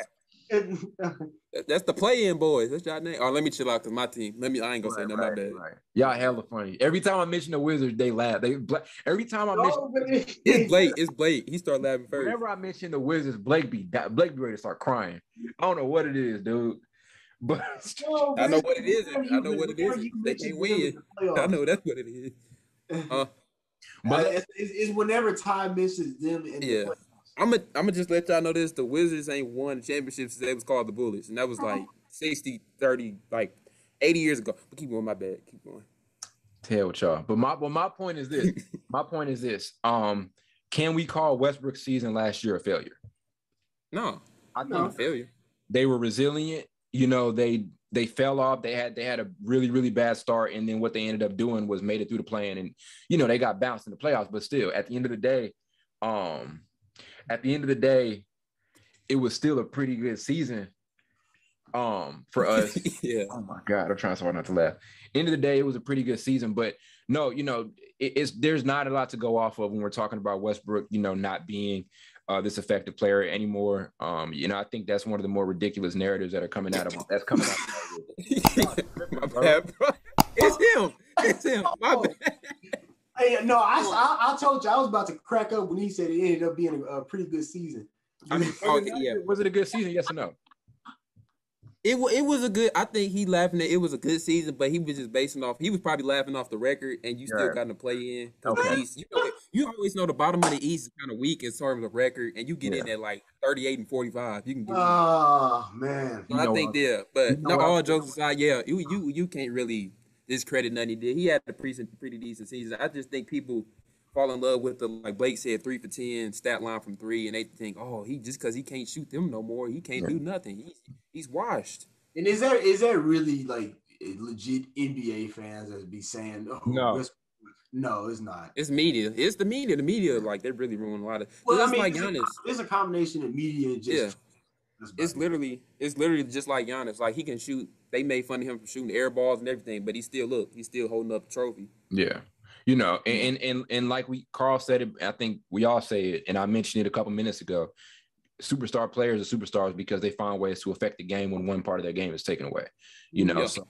That's the play-in boys. That's y'all name. Oh, let me chill out because my team. I ain't gonna say no. My bad. Right. Y'all hella funny. Every time I mention the Wizards, they laugh. Every time I mention it's Blake. He start laughing first. Whenever I mention the Wizards, Blake be ready to start crying. I don't know what it is, dude. But I know what it is. I know what it is. They can't win. I know that's what it is. But it's whenever time misses them. In the playoffs. I'm gonna just let y'all know this. The Wizards ain't won the championship since they was called the Bullets. And that was like 60, 30, like 80 years ago. But keep going, my bad. Keep going. Tell with y'all. But my point is this. Can we call Westbrook's season last year a failure? No. I think a failure. They were resilient. You know, they fell off. They had a really, really bad start. And then what they ended up doing was made it through the play-in. And, you know, they got bounced in the playoffs. But still, at the end of the day, it was still a pretty good season for us. Yeah. Oh my God, I'm trying so hard not to laugh. End of the day, it was a pretty good season, but no, you know, there's not a lot to go off of when we're talking about Westbrook, you know, not being this effective player anymore. You know, I think that's one of the more ridiculous narratives that are coming out of him. That's coming out of my bad, bro. It's him. My bad. Hey, no, I told you I was about to crack up when he said it ended up being a pretty good season. I mean, was it a good season? Yes or no? It was a good. I think he laughing at it was a good season, but he was just basing off. He was probably laughing off the record, and you still got to play in. Okay. East, you always know the bottom of the East is kind of weak in terms of record, and you get in at like 38 and 45. You can get. Oh man! So I think but all jokes aside, you can't really discredit nothing he did. He had a pretty decent season. I just think people fall in love with the, like Blake said, 3 for 10 stat line from 3, and they think, oh, he just because he can't shoot them no more, he can't do nothing. He's washed. And is that really like legit NBA fans that be saying, oh, no, it's not. It's media. It's the media. The media, like, they really ruin a lot of. Well, I mean, like Giannis. It's a combination of media and just. It's literally just like Giannis. Like, he can shoot. They made fun of him for shooting air balls and everything, but he's still holding up the trophy. Yeah. You know, and like Carl said it, I think we all say it, and I mentioned it a couple minutes ago. Superstar players are superstars because they find ways to affect the game when one part of their game is taken away. You know, so,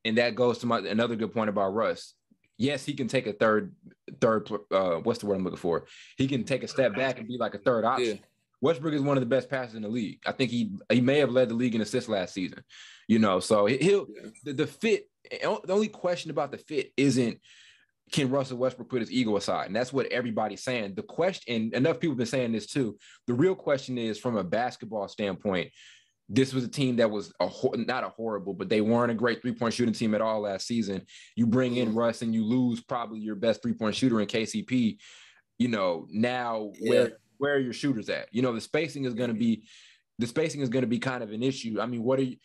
and that goes to another good point about Russ. Yes, he can take a third. What's the word I'm looking for? He can take a step back and be like a third option. Yeah. Westbrook is one of the best passers in the league. I think he may have led the league in assists last season. You know, so the fit. The only question about the fit isn't, can Russell Westbrook put his ego aside? And that's what everybody's saying. The question, and enough people have been saying this too, the real question is, from a basketball standpoint, this was a team that was not a horrible, but they weren't a great three-point shooting team at all last season. You bring in Russ and you lose probably your best three-point shooter in KCP. You know, now where are your shooters at? You know, the spacing is going to be kind of an issue. I mean,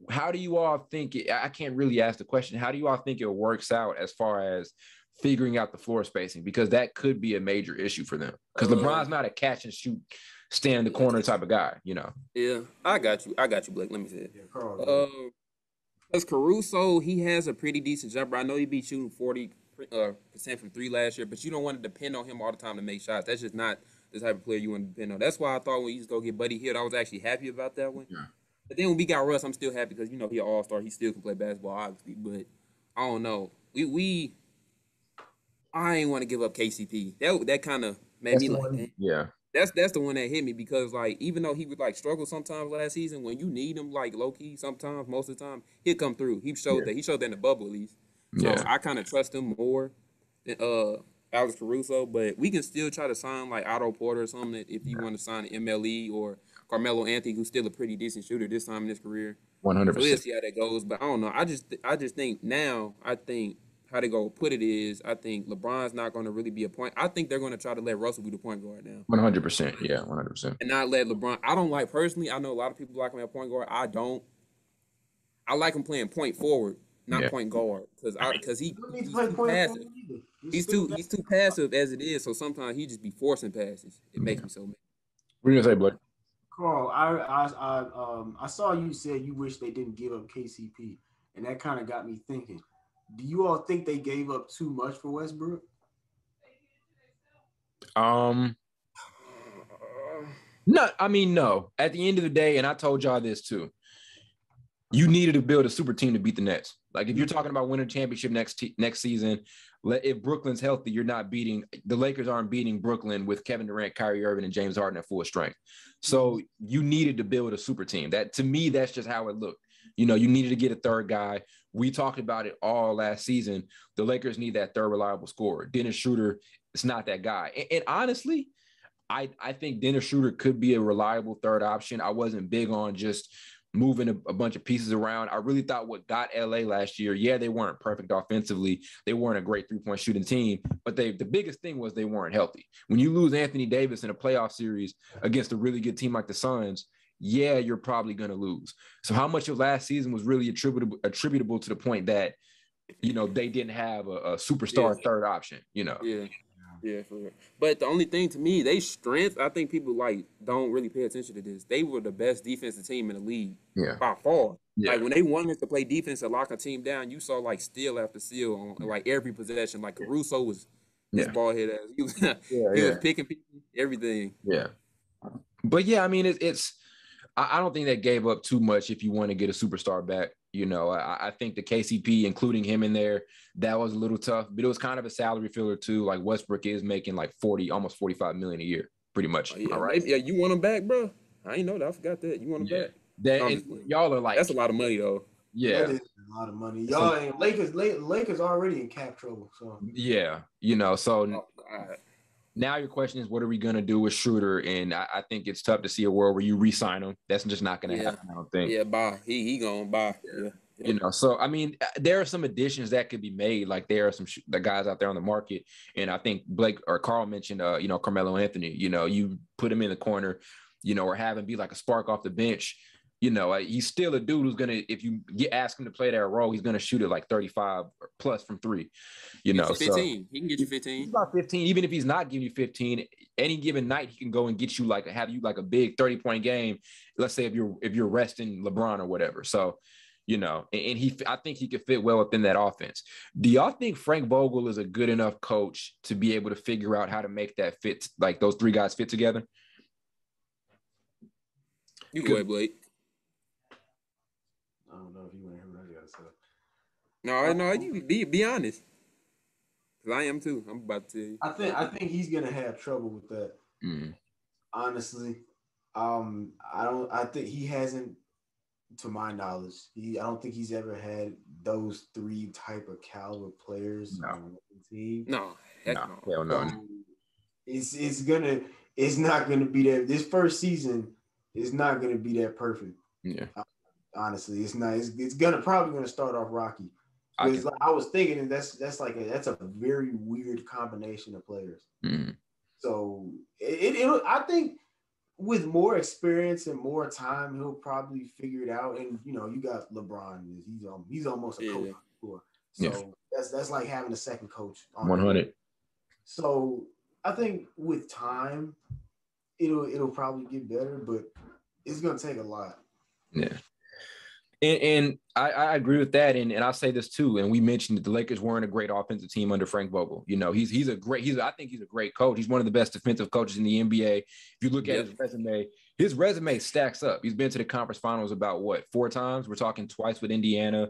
how do you all think I can't really ask the question. How do you all think it works out as far as figuring out the floor spacing? Because that could be a major issue for them. Because LeBron's not a catch and shoot, stand in the corner type of guy, you know. Yeah, I got you, Blake. Let me say it. Because Caruso, he has a pretty decent jumper. I know he be shooting 40% from 3 last year, but you don't want to depend on him all the time to make shots. That's just not the type of player you want to depend on. That's why I thought when he used to go get Buddy Hield, I was actually happy about that one. Yeah. But then when we got Russ, I'm still happy because, you know, he an all-star. He still can play basketball, obviously. But I don't know. I ain't want to give up KCP. That kind of made me like, damn. Yeah. That's the one that hit me because, like, even though he would like struggle sometimes last season, when you need him like low key, sometimes most of the time he'll come through. He showed that in the bubble at least. So I kind of trust him more than Alex Caruso. But we can still try to sign like Otto Porter or something if you want to sign an MLE or Carmelo Anthony, who's still a pretty decent shooter this time in his career. 100%. So we'll see how that goes. But I don't know. I just think now how they go put it is, I think LeBron's not going to really be a point. I think they're going to try to let Russell be the point guard now. 100%. Yeah, 100%. And not let LeBron. I don't like personally. I know a lot of people like him at point guard. I don't. I like him playing point forward, not point guard, because he's too passive. He's too passive as it is. So sometimes he just be forcing passes. It makes me so mad. What are you gonna say, Blake? Carl, I saw you said you wish they didn't give up KCP, and that kind of got me thinking. Do you all think they gave up too much for Westbrook? No, I mean, no. At the end of the day, and I told y'all this too, you needed to build a super team to beat the Nets. Like if you're talking about winning a championship next season, if Brooklyn's healthy, you're not beating the Lakers aren't beating Brooklyn with Kevin Durant, Kyrie Irving, and James Harden at full strength. So you needed to build a super team. That to me, that's just how it looked. You know, you needed to get a third guy. We talked about it all last season. The Lakers need that third reliable scorer. Dennis Schroeder is not that guy. And honestly, I think Dennis Schroeder could be a reliable third option. I wasn't big on just moving a bunch of pieces around. I really thought what got LA last year, they weren't perfect offensively. They weren't a great three-point shooting team, but the biggest thing was they weren't healthy. When you lose Anthony Davis in a playoff series against a really good team like the Suns, you're probably going to lose. So how much of last season was really attributable to the point that, you know, they didn't have a superstar third option, you know? Yeah, for real. But the only thing to me, they strength, I think people like don't really pay attention to this. They were the best defensive team in the league by far. Yeah. Like when they wanted to play defense and lock a team down, you saw like steal after steal on like every possession. Like Caruso was his ball head ass. He was picking people, everything. Yeah. But yeah, I mean I don't think they gave up too much if you want to get a superstar back. You know, I think the KCP, including him in there, that was a little tough, but it was kind of a salary filler too. Like Westbrook is making like almost $45 million a year, pretty much. All right. Yeah, you want him back, bro? I ain't know that. I forgot that. You want him back? Y'all are like, that's a lot of money though. Yeah, that is a lot of money. Y'all ain't Lakers already in cap trouble. So yeah, you know. So now your question is, what are we gonna do with Schroeder? And I think it's tough to see a world where you re-sign him. That's just not gonna happen. I don't think. Yeah, bye. He gonna buy. Yeah. You know, so I mean, there are some additions that could be made. Like there are some the guys out there on the market, and I think Blake or Carl mentioned, you know, Carmelo Anthony. You know, you put him in the corner, you know, or have him be like a spark off the bench. You know, he's still a dude who's gonna, if you ask him to play that role, he's gonna shoot it like 35 plus from three. You know, 15. So he can get you 15. He's about 15. Even if he's not giving you 15, any given night he can go and get you have you like a big 30-point game. Let's say if you're resting LeBron or whatever. So. You know, and I think he could fit well within that offense. Do y'all think Frank Vogel is a good enough coach to be able to figure out how to make that fit, like those three guys fit together? You go ahead, Blake. I don't know if you want to hear what I got to say. No, you be honest. Because I am too. I'm about to tell you. I think he's gonna have trouble with that. Honestly, I think he hasn't. To my knowledge, I don't think he's ever had those three type of caliber players on the team. No. It's not gonna be that. This first season is not gonna be that perfect. Yeah. Honestly, it's not. It's probably gonna start off rocky. I was thinking that's a very weird combination of players. Mm-hmm. So I think. With more experience and more time, he'll probably figure it out. And you know, you got LeBron; he's almost a coach before. So that's like having a second coach. 100. So I think with time, it'll probably get better, but it's gonna take a lot. Yeah. And I agree with that. And I'll say this too. And we mentioned that the Lakers weren't a great offensive team under Frank Vogel. You know, I think he's a great coach. He's one of the best defensive coaches in the NBA. If you look at his resume stacks up. He's been to the conference finals about 4 times. We're talking twice with Indiana,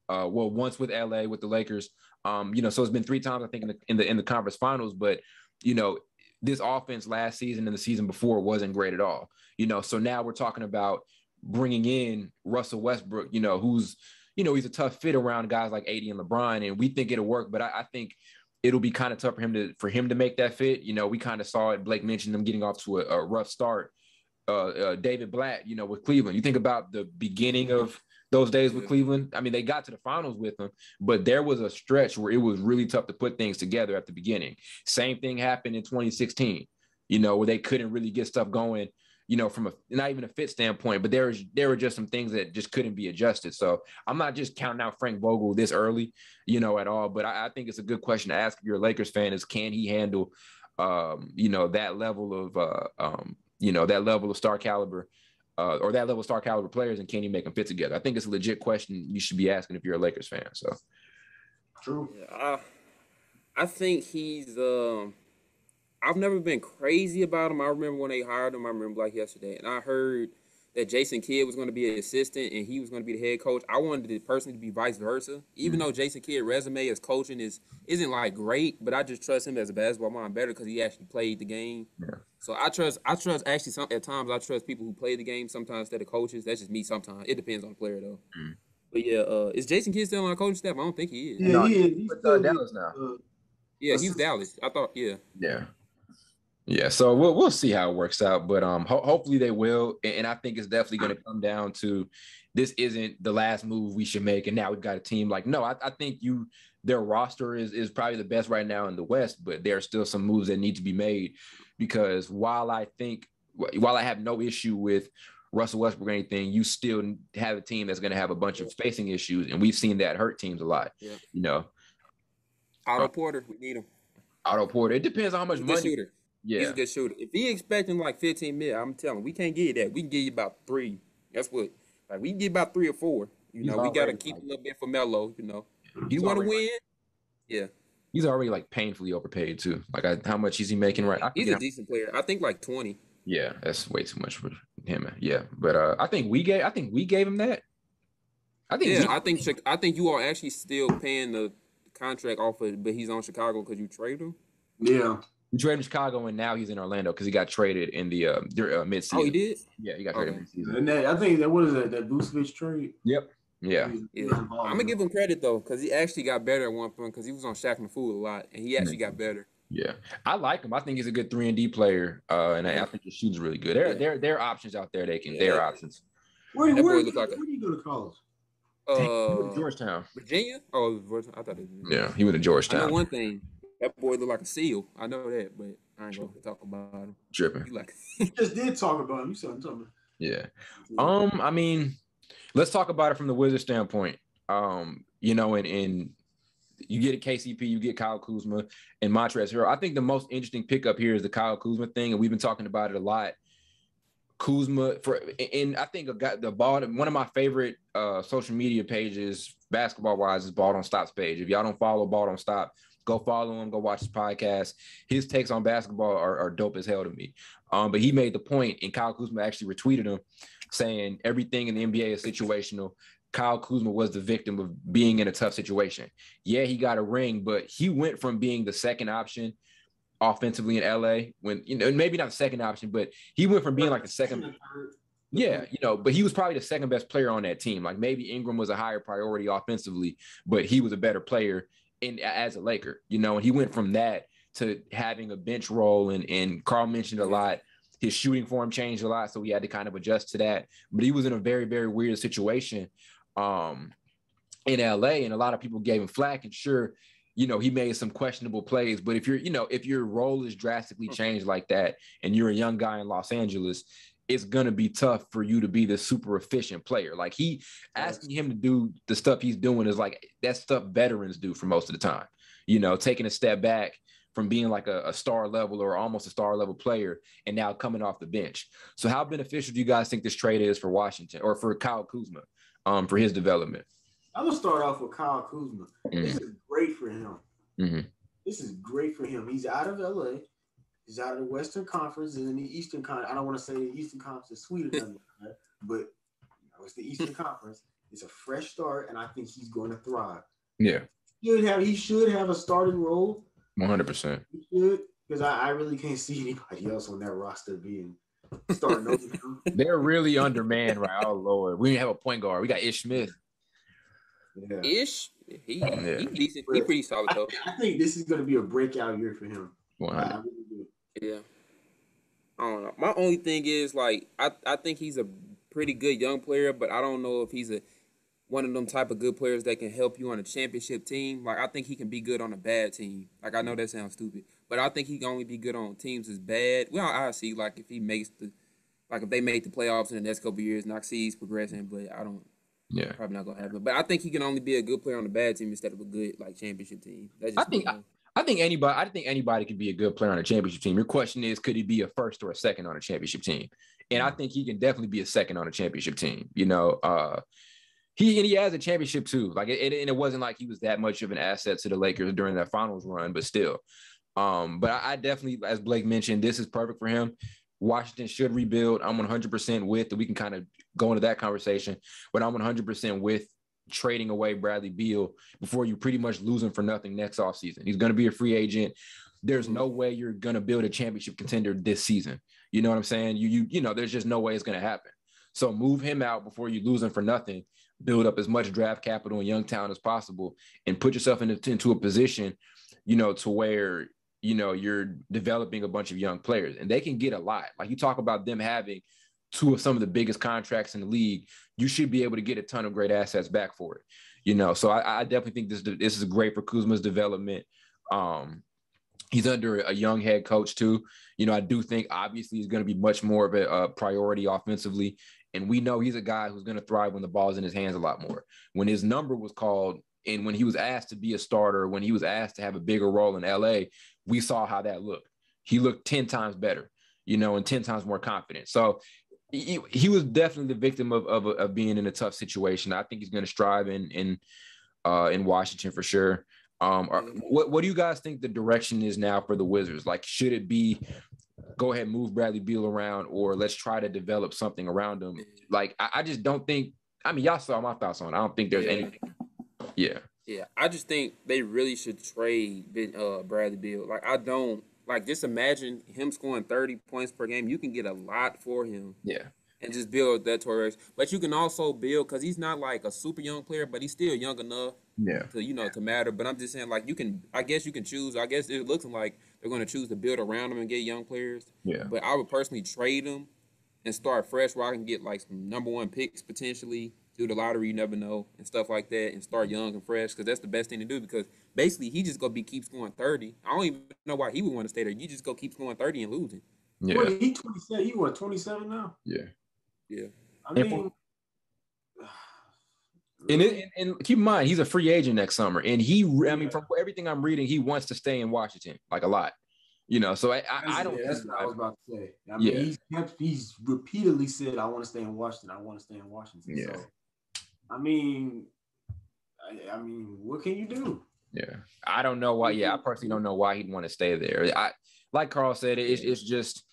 once with LA with the Lakers. So it's been 3 times, I think, in the conference finals. But, this offense last season and the season before wasn't great at all. So now we're talking about bringing in Russell Westbrook, who's, he's a tough fit around guys like AD and LeBron, and we think it'll work. But I think it'll be kind of tough for him to make that fit. We kind of saw it. Blake mentioned them getting off to a rough start. David Blatt, with Cleveland. You think about the beginning of those days with Cleveland. I mean, they got to the finals with them, but there was a stretch where it was really tough to put things together at the beginning. Same thing happened in 2016, where they couldn't really get stuff going, from not even a fit standpoint, but there were just some things that just couldn't be adjusted. So I'm not just counting out Frank Vogel this early, at all, but I think it's a good question to ask if you're a Lakers fan is, can he handle, that level of, that level of star caliber, or that level of star caliber players, and can you make them fit together? I think it's a legit question you should be asking if you're a Lakers fan. So true. Yeah, I think he's. I've never been crazy about him. I remember when they hired him. I remember like yesterday, and I heard that Jason Kidd was going to be an assistant and he was going to be the head coach. I wanted it personally to be vice versa. Even though Jason Kidd's resume as coaching isn't like great, but I just trust him as a basketball mind better because he actually played the game. Yeah. So I trust actually at times I trust people who play the game sometimes instead of coaches. That's just me sometimes. It depends on the player though. But yeah, is Jason Kidd still on the coaching staff? I don't think he is. Yeah, no, he is. He's still Dallas now. Yeah, he's Dallas. I thought. Yeah. Yeah. Yeah, so we'll see how it works out, but hopefully they will, and I think it's definitely going to come down to this isn't the last move we should make, and now we've got a team like no, I think their roster is probably the best right now in the West, but there are still some moves that need to be made because while I have no issue with Russell Westbrook or anything, you still have a team that's going to have a bunch of spacing issues, and we've seen that hurt teams a lot. Yeah. Otto Porter, we need him. Otto Porter, it depends on how much money. Shooter. Yeah. He's a good shooter. If he expecting like 15 mil, I'm telling him, we can't give you that. We can give you about 3. That's what, like, we can give about 3 or 4. We got to keep a little bit for Melo, You want to win? Yeah. He's already like painfully overpaid too. Like how much is he making right now? He's a decent player. I think like 20. Yeah, that's way too much for him. Yeah. But I think we gave him that. I think you are actually still paying the contract off of, but he's on Chicago because you traded him. Yeah. We traded in Chicago, and now he's in Orlando because he got traded in the midseason. Oh, he did? Yeah, he got traded midseason. And I think what is that Vucevic trade? Yep. Yeah. I'm gonna give him credit though, because he actually got better at one point because he was on Shaq and Fool a lot, and he actually got better. Yeah, I like him. I think he's a good 3-and-D player, and I think his shoots really good. There are options out there. There are options. Where did you go to college? Georgetown. Virginia? Oh, I thought it was. Yeah, he went to Georgetown. I know one thing. That boy look like a seal. I know that, but I ain't gonna talk about him. Tripping. You just did talk about him. You said I'm talking about. Yeah. I mean, let's talk about it from the Wizards standpoint. And you get a KCP, you get Kyle Kuzma and Montrezl Harrell. I think the most interesting pickup here is the Kyle Kuzma thing, and we've been talking about it a lot. Kuzma and I think one of my favorite social media pages, basketball wise, is Ball Don't Stop's page. If y'all don't follow Ball Don't Stop, go follow him, go watch his podcast. His takes on basketball are dope as hell to me. But he made the point, and Kyle Kuzma actually retweeted him saying everything in the NBA is situational. Kyle Kuzma was the victim of being in a tough situation. Yeah, he got a ring, but he went from being the second option offensively in LA when, maybe not the second option, but he went from being like the second. Yeah, but he was probably the second best player on that team. Like maybe Ingram was a higher priority offensively, but he was a better player as a Laker, and he went from that to having a bench role. And Carl mentioned a lot, his shooting form changed a lot, so he had to kind of adjust to that. But he was in a very, very weird situation in LA, and a lot of people gave him flack. And sure, he made some questionable plays. But if your role is drastically changed like that, and you're a young guy in Los Angeles, it's going to be tough for you to be the super efficient player. Like asking him to do the stuff he's doing is like that stuff veterans do for most of the time, taking a step back from being like a star level or almost a star level player and now coming off the bench. So how beneficial do you guys think this trade is for Washington or for Kyle Kuzma? for his development. I'm gonna start off with Kyle Kuzma. This is great for him. Mm-hmm. This is great for him. He's out of LA. He's out of the Western Conference and in the Eastern Conference. I don't want to say the Eastern Conference is sweeter than that, but it's the Eastern Conference. It's a fresh start, and I think he's going to thrive. Yeah. He should have a starting role. 100%. He should, because I really can't see anybody else on that roster being starting over him. They're really undermanned, right? Oh Lord, we didn't have a point guard. We got Ish Smith. Yeah. Ish, he decent. He pretty solid though. I think this is going to be a breakout year for him. 100. Really do. Yeah. I don't know. My only thing is like I think he's a pretty good young player, but I don't know if he's one of them type of good players that can help you on a championship team. Like I think he can be good on a bad team. Like I know that sounds stupid, but I think he can only be good on teams that's bad. Well, I see like if he makes if they make the playoffs in the next couple of years, and I see he's progressing, but I don't. Yeah, probably not gonna happen. But I think he can only be a good player on a bad team instead of a good like championship team. That's just I think anybody can be a good player on a championship team. Your question is, could he be a first or a second on a championship team? And I think he can definitely be a second on a championship team. You know, he has a championship too. Like it wasn't like he was that much of an asset to the Lakers during that finals run, but still. But I definitely, as Blake mentioned, this is perfect for him. Washington should rebuild. I'm 100% with. We can kind of go into that conversation, but I'm 100% with trading away Bradley Beal before you pretty much lose him for nothing next offseason. He's going to be a free agent. There's no way you're going to build a championship contender this season. You know what I'm saying? You know, there's just no way it's going to happen. So move him out before you lose him for nothing. Build up as much draft capital in young talent as possible and put yourself into a position, you know, to where, you know, you're developing a bunch of young players and they can get a lot. Like you talk about them having two of some of the biggest contracts in the league, you should be able to get a ton of great assets back for it. You know, so I definitely think this is great for Kuzma's development. He's under a young head coach too. You know, I do think obviously he's going to be much more of a priority offensively. And we know he's a guy who's going to thrive when the ball's in his hands a lot more. When his number was called and when he was asked to be a starter, when he was asked to have a bigger role in LA, we saw how that looked. He looked 10 times better, you know, and 10 times more confident. So he was definitely the victim of being in a tough situation. I think he's going to strive in Washington for sure. What do you guys think the direction is now for the Wizards? Like, should it be go ahead, move Bradley Beal around, or let's try to develop something around him? Like, I just don't think. I mean, y'all saw my thoughts on it. I don't think there's anything. Yeah. Yeah, I just think they really should trade Bradley Beal. Like, I don't like just imagine him scoring 30 points per game. You can get a lot for him. Yeah. And just build that Torres. But you can also build because he's not like a super young player, but he's still young enough to matter. But I'm just saying, like, I guess you can choose. I guess it looks like they're going to choose to build around him and get young players. Yeah. But I would personally trade him and start fresh where I can get like some number one picks potentially. Do the lottery, you never know, and stuff like that, and start young and fresh, because that's the best thing to do, because basically he just going to keep scoring 30. I don't even know why he would want to stay there. You just go keep scoring 30 and losing. Yeah. Well, he 27. He 27 now? Yeah. Yeah. I mean, and keep in mind, he's a free agent next summer, and from everything I'm reading, he wants to stay in Washington, like a lot. You know, so I don't. That's what I was about to say. I mean, he's repeatedly said, "I want to stay in Washington. I want to stay in Washington." Yeah. So, I mean, what can you do? Yeah, I don't know why. Yeah, I personally don't know why he'd want to stay there. Like Carl said, it's just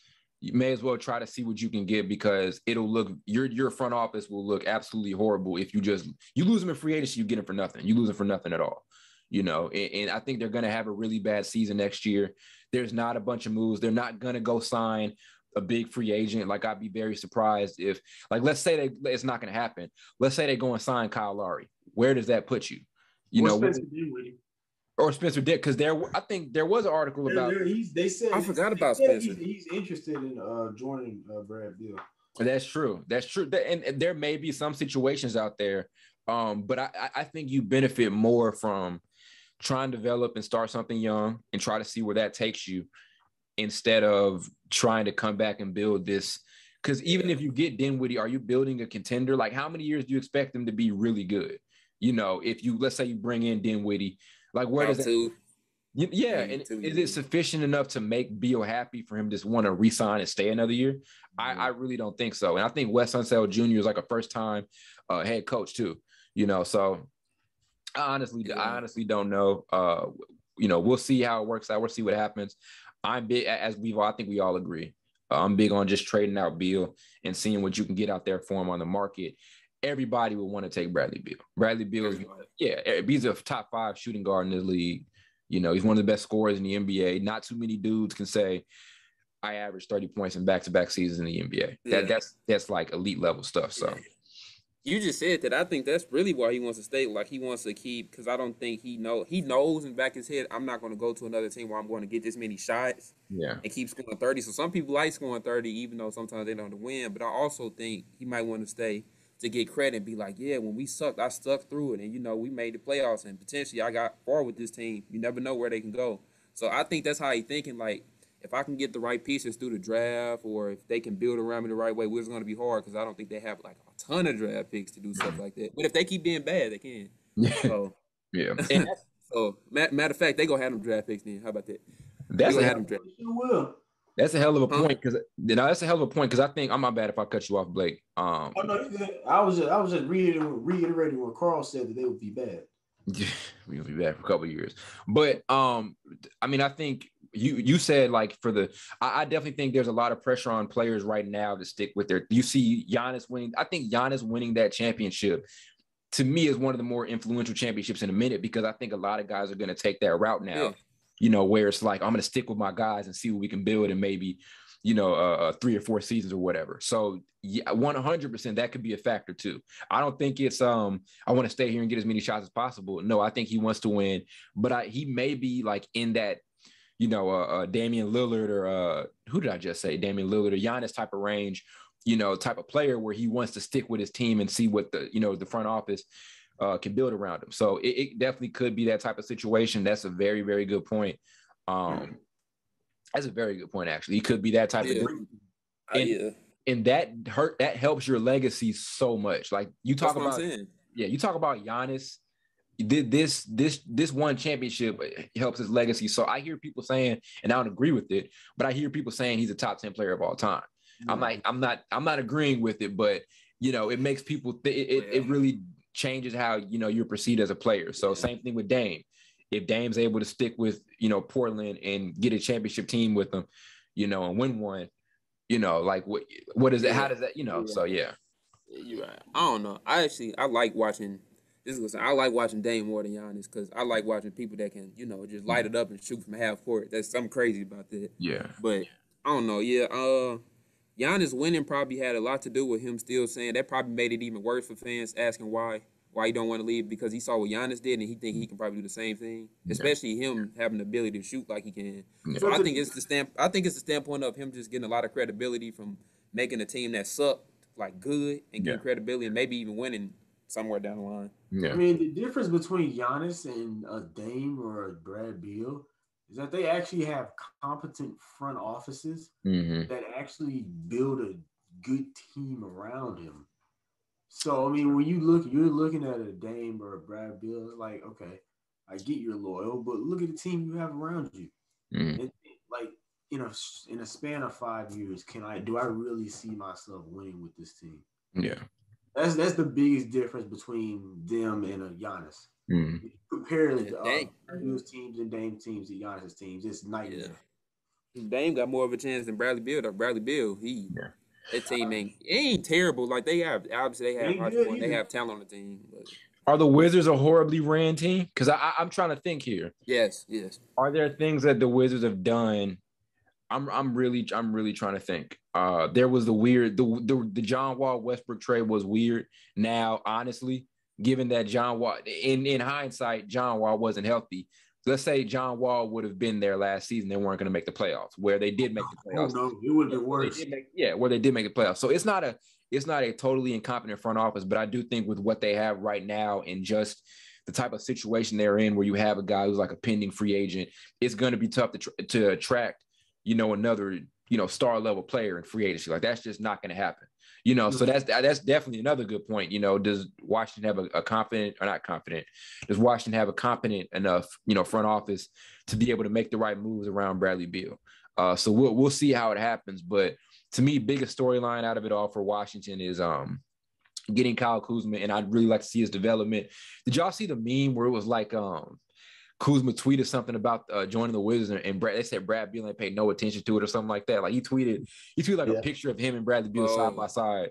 you may as well try to see what you can get, because it'll look your front office will look absolutely horrible if you lose him in free agency, you get him for nothing. You lose him for nothing at all. You know, and I think they're going to have a really bad season next year. There's not a bunch of moves. They're not going to go sign a big free agent. Like, I'd be very surprised if, like, let's say it's not going to happen. Let's say they go and sign Kyle Lowry. Where does that put you? Spencer Dinwiddie. Or Spencer Dick, because I think there was an article about. They said I forgot about Spencer. He's interested in joining Brad Beal. That's true. And there may be some situations out there, but I think you benefit more from trying to develop and start something young and try to see where that takes you, instead of trying to come back and build this. Because even if you get Dinwiddie, are you building a contender? Like, how many years do you expect them to be really good? You know, let's say you bring in Dinwiddie, like, where does that? Yeah, and is it sufficient enough to make Beal happy for him to just want to re-sign and stay another year? I really don't think so. And I think Wes Unseld Jr. is like a first-time head coach too. So I honestly don't know. We'll see how it works out. We'll see what happens. I'm big, I think we all agree. I'm big on just trading out Beal and seeing what you can get out there for him on the market. Everybody would want to take Bradley Beal. Bradley Beal is, he's a top 5 shooting guard in this league. He's one of the best scorers in the NBA. Not too many dudes can say, I averaged 30 points in back-to-back seasons in the NBA. Yeah. That's like elite level stuff. So you just said that. I think that's really why he wants to stay. Like, he wants to keep, because I don't think he knows in the back of his head, I'm not going to go to another team where I'm going to get this many shots and keep scoring 30. So some people like scoring 30, even though sometimes they don't win. But I also think he might want to stay to get credit and be like, yeah, when we sucked, I stuck through it. And, we made the playoffs. And potentially I got far with this team. You never know where they can go. So I think that's how he's thinking, like, if I can get the right pieces through the draft, or if they can build around me the right way, it's going to be hard because I don't think they have like a ton of draft picks to do stuff like that. But if they keep being bad, they can. So, yeah. So matter of fact, they gonna have them draft picks then. How about that? That's a hell of a point because I think I'm not bad if I cut you off, Blake. Oh no, I was just reiterating what Carl said that they would be bad. We'll be back for a couple of years. But I think you said like I definitely think there's a lot of pressure on players right now to stick with you see Giannis winning. I think Giannis winning that championship to me is one of the more influential championships in a minute, because I think a lot of guys are going to take that route now, where it's like, I'm going to stick with my guys and see what we can build in maybe, 3 or 4 seasons or whatever. So yeah, 100% that could be a factor too. I don't think it's I want to stay here and get as many shots as possible. No, I think he wants to win, but he may be like in that, Damian Lillard or who did I just say? Damian Lillard or Giannis type of range, type of player where he wants to stick with his team and see what the front office can build around him. So it definitely could be that type of situation. That's a very, very good point. That's a very good point, actually. It could be that type of and that helps your legacy so much. Like you talk about, you talk about Giannis. This one championship helps his legacy. So I hear people saying, and I don't agree with it, but I hear people saying he's a top 10 player of all time. I'm not agreeing with it, but it makes people it really changes how you're perceived as a player. So same thing with Dame. If Dame's able to stick with Portland and get a championship team with them, and win one, like what is it? How does that So yeah. You're right. I don't know. I like watching. I like watching Dame more than Giannis because I like watching people that can just light it up and shoot from half court. That's something crazy about that. Yeah. But I don't know. Yeah. Giannis winning probably had a lot to do with him still saying that. Probably made it even worse for fans asking why he don't want to leave, because he saw what Giannis did and he think he can probably do the same thing. Especially him having the ability to shoot like he can. Yeah. So I think it's the standpoint of him just getting a lot of credibility from making a team that sucked like good and getting credibility and maybe even winning somewhere down the line. Yeah. I mean, the difference between Giannis and a Dame or a Brad Beal is that they actually have competent front offices that actually build a good team around him. So, I mean, when you're looking at a Dame or a Brad Beal, it's like, okay, I get you're loyal, but look at the team you have around you. And, like, in a span of 5 years, do I really see myself winning with this team? Yeah. That's the biggest difference between them and a Giannis. Compare Beal's teams and Dame teams to Giannis' teams. It's night and day. Dame got more of a chance than Bradley Beal. Bradley Beal, that team ain't terrible. Like they have talent on the team. But. Are the Wizards a horribly ran team? Because I'm trying to think here. Yes. Are there things that the Wizards have done? I'm really trying to think. There was the John Wall Westbrook trade was weird. Now, honestly, given that John Wall, in hindsight, John Wall wasn't healthy. Let's say John Wall would have been there last season, they weren't going to make the playoffs. Where they did make the playoffs, no, it would have been worse. Where they did make the playoffs. So it's not a totally incompetent front office, but I do think with what they have right now and just the type of situation they're in, where you have a guy who's like a pending free agent, it's going to be tough to attract, another, star level player in free agency. Like that's just not going to happen. You know, so that's definitely another good point. You know, does Washington have a confident or not confident? Does Washington have a competent enough, you know, front office to be able to make the right moves around Bradley Beal? So we'll see how it happens. But to me, biggest storyline out of it all for Washington is getting Kyle Kuzma, and I'd really like to see his development. Did y'all see the meme where it was like Kuzma tweeted something about joining the Wizards, and they said Brad Beal ain't paid no attention to it or something like that. Like he tweeted like a picture of him and Bradley Beal side by side,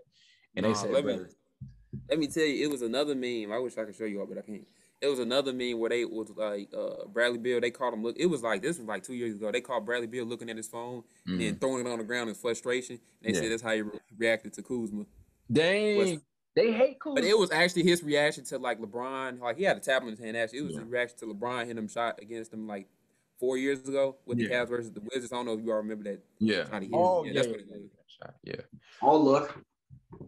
and they said, let me tell you, it was another meme. I wish I could show you all, but I can't. It was another meme where they was like Bradley Beal. They called him look. It was like this was like 2 years ago. They called Bradley Beal looking at his phone and then throwing it on the ground in frustration. And they said that's how he reacted to Kuzma. Dang. They hate Kuzma. But it was actually his reaction to like LeBron. Like he had a tablet in his hand. Actually, it was his reaction to LeBron hitting him shot against him like 4 years ago with the Cavs versus the Wizards. I don't know if you all remember that. Yeah. That's what it was. Yeah. Oh look.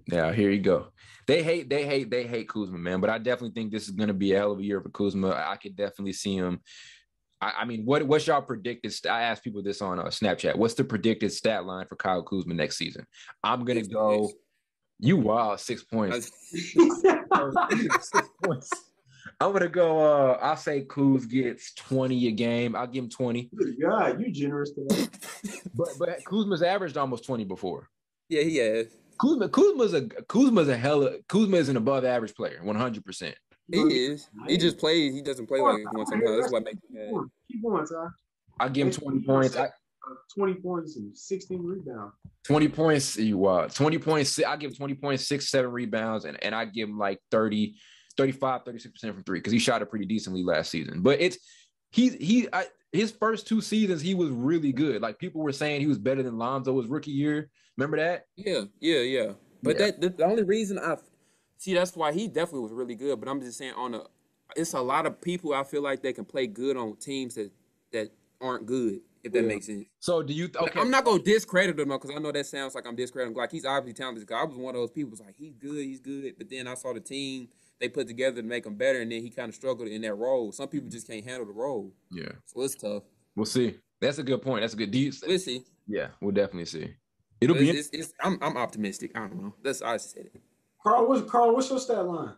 Yeah, here you go. They hate Kuzma, man. But I definitely think this is going to be a hell of a year for Kuzma. I could definitely see him. I mean, what's y'all predicted? I asked people this on Snapchat. What's the predicted stat line for Kyle Kuzma next season? I'm going to go. You wild 6 points. 6 points. I'm gonna go. I'll say Kuz gets 20 a game. I'll give him 20. Good God, you generous today. but Kuzma's averaged almost 20 before. Yeah, he has. Kuzma's an above average player, 100%. He is. He just plays. He doesn't play like one sometimes. That's what makes him mad. Keep going, Ty. I'll give him 20 points. 20 points and 16 rebounds. 20 points. 20 points. I give him 20 points, 6, 7 rebounds, and I give him like 35, 36% from three because he shot it pretty decently last season. But his first 2 seasons, he was really good. Like people were saying he was better than Lonzo his rookie year. Remember that? Yeah. But the only reason that's why he definitely was really good. But I'm just saying it's a lot of people I feel like they can play good on teams that aren't good. If that makes sense. So do you? Okay. I'm not gonna discredit him because I know that sounds like I'm discrediting him. Like he's obviously talented. I was one of those people who's like he's good. But then I saw the team they put together to make him better, and then he kind of struggled in that role. Some people just can't handle the role. Yeah. So it's tough. We'll see. That's a good point. That's a good. We'll see. Yeah, we'll definitely see. I'm optimistic. I don't know. I just said it. Carl, what's your stat line?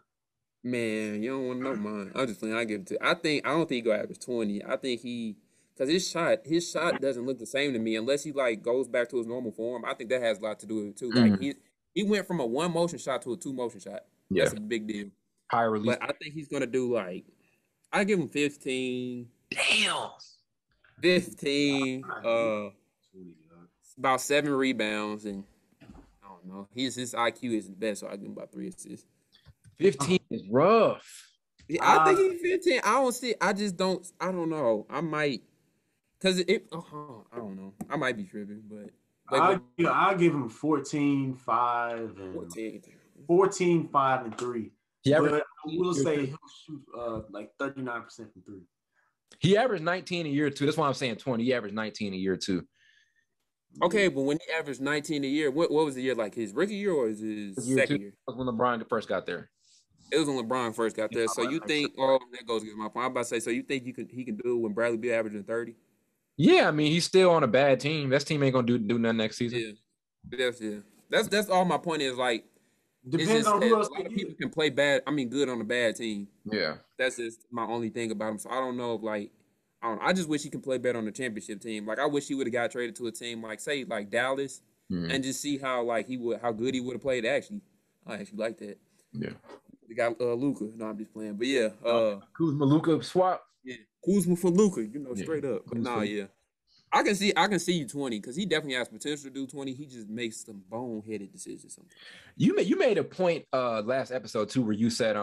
Man, you don't want to know mine. I'm just playing. I give it to. I don't think he go average 20. I think because his shot doesn't look the same to me unless he like goes back to his normal form. I think that has a lot to do with it too. Like he went from a 1 motion shot to a 2 motion shot. Yeah. That's a big deal. High release. But I think he's gonna do like I give him 15. Damn. 15. About 7 rebounds and I don't know. His IQ isn't best, so I give him about 3 assists. 15 is rough. Yeah, I think he's 15. I don't know. I might. Because I don't know. I might be tripping, but I'll give him 14, 5, and 14, 5, and 3. But I will say he'll shoot like 39% from 3. He averaged 19 a year too. That's why I'm saying 20. He averaged 19 a year too. Okay, but when he averaged 19 a year, what was the year like? His rookie year or his second year? That was when LeBron first got there. It was when LeBron first got there. So you think? Oh, that goes against my point. I'm about to say. So you think he can do it when Bradley Beal averaging 30? Yeah, I mean he's still on a bad team. That team ain't gonna do nothing next season. Yeah. That's all my point is. Like, depends on who else. A lot of people can play bad. I mean, good on a bad team. Yeah, that's just my only thing about him. So I don't know if I just wish he could play better on the championship team. Like I wish he would have got traded to a team like say like Dallas and just see how good he would have played. Actually, I actually like that. Yeah. They got Luka. No, I'm just playing. But yeah, Kuzma Luka swap. Yeah, Kuzma for Luka. Straight up. But yeah, I can see you 20 because he definitely has potential to do 20. He just makes some boneheaded decisions sometimes. You made a point last episode too where you said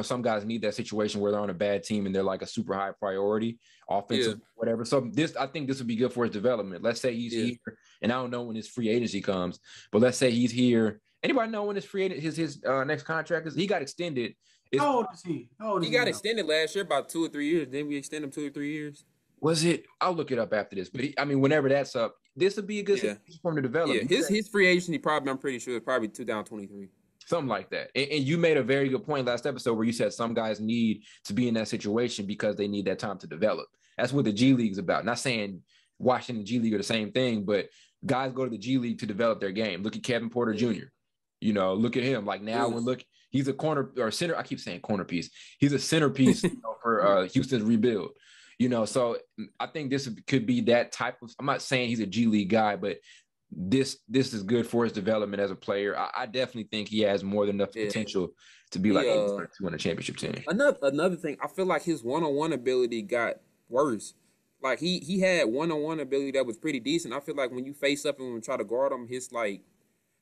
some guys need that situation where they're on a bad team and they're like a super high priority offensive whatever. So I think this would be good for his development. Let's say he's here, and I don't know when his free agency comes, but let's say he's here. Anybody know when his free agent his next contract is? He got extended. How old is he? He got extended last year about 2 or 3 years. Didn't we extend him 2 or 3 years? Was it? I'll look it up after this. But whenever that's up, this would be a good situation for him to develop. Yeah, his free agency I'm pretty sure is probably 2023. Something like that. And you made a very good point last episode where you said some guys need to be in that situation because they need that time to develop. That's what the G League's about. Not saying Washington and G League are the same thing, but guys go to the G League to develop their game. Look at Kevin Porter Jr. You know, look at him. Like now we're looking. He's a corner or center. I keep saying corner piece. He's a centerpiece for Houston's rebuild. You know, so I think this could be that type of. I'm not saying he's a G League guy, but this is good for his development as a player. I definitely think he has more than enough potential to be like a two on a championship team. Another thing, I feel like his one-on-one ability got worse. Like he had one-on-one ability that was pretty decent. I feel like when you face up and try to guard him, his like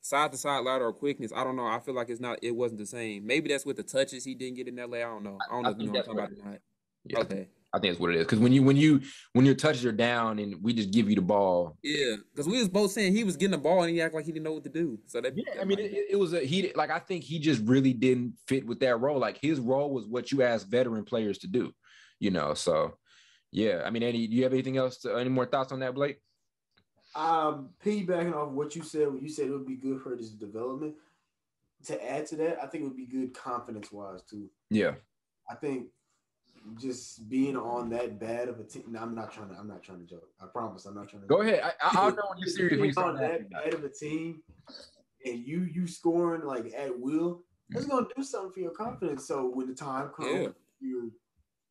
side-to-side lateral quickness, I don't know. I feel like it wasn't the same. Maybe that's with the touches he didn't get in LA. I don't know. I don't know if you know what I'm talking about or not. Yeah, okay. I think that's what it is. Because when your touches are down and we just give you the ball. Yeah, because we was both saying he was getting the ball and he acted like he didn't know what to do. So that I mean, it was like I think he just really didn't fit with that role. Like his role was what you ask veteran players to do, you know. So yeah, I mean, do you have anything else? Any more thoughts on that, Blake? Piggybacking off what you said it would be good for his development. To add to that, I think it would be good confidence-wise too. Yeah, I think just being on that bad of a team. No, I'm not trying to joke. I promise, I'm not trying to. Go ahead. I'll know when you're serious. When you're on that bad of a team, and you scoring like at will, that's gonna do something for your confidence. So when the time comes, you're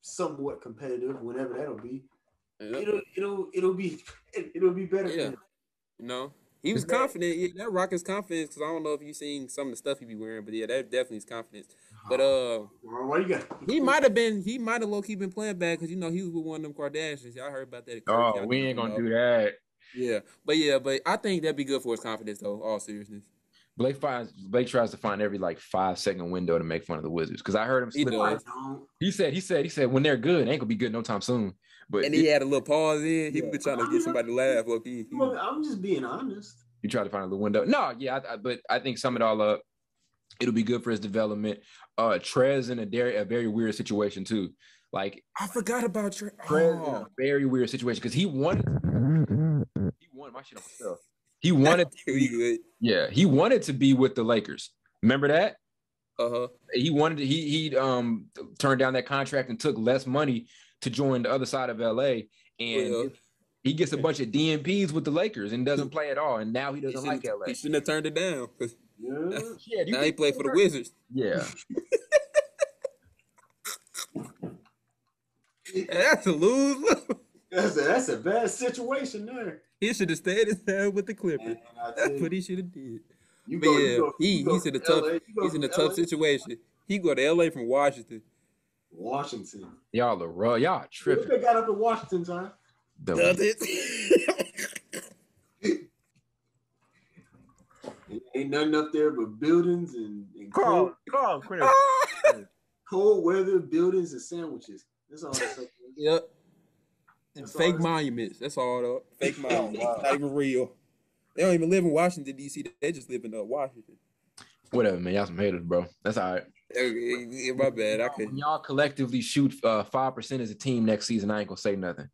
somewhat competitive. Whenever that'll be, it'll be better. Yeah. For him. No, he was confident. Yeah, that rock his confidence because I don't know if you've seen some of the stuff he be wearing, but yeah, that definitely is confidence. But what you got? He might have low key been playing bad because you know he was with one of them Kardashians. Y'all heard about that? Oh, we ain't gonna do that. Yeah, but I think that'd be good for his confidence though. All seriousness. Blake tries to find every like 5-second window to make fun of the Wizards because I heard him slip. He said when they're good, it ain't gonna be good no time soon. But he had a little pause in. He was trying to get somebody to laugh. I'm just being honest. You try to find a little window. No, yeah, but I think sum it all up, it'll be good for his development. Trez in a very weird situation too. Like I forgot about Trez. Trez in a very weird situation because he wanted my shit on myself. He wanted he wanted to be with the Lakers. Remember that? He wanted to, he turned down that contract and took less money to join the other side of LA, and he gets a bunch of DMPs with the Lakers and doesn't play at all. And now he doesn't like LA. He shouldn't have turned it down. Now he played for the Wizards. Yeah. That's a lose. That's a bad situation there. He should have stayed his hand with the Clippers. That's what he should have did. He's in a tough situation. He go to LA from Washington. Y'all are raw. Y'all tripping. What they got up in Washington, time? Does it? Ain't nothing up there but buildings and cold weather, buildings and sandwiches. That's all. Yep. And fake monuments. That's all. Though. Fake monuments. Not even real. They don't even live in Washington D.C. They just live in Washington. Whatever, man. Y'all some haters, bro. That's all right. Yeah, my bad. When y'all collectively shoot 5% as a team next season, I ain't gonna say nothing.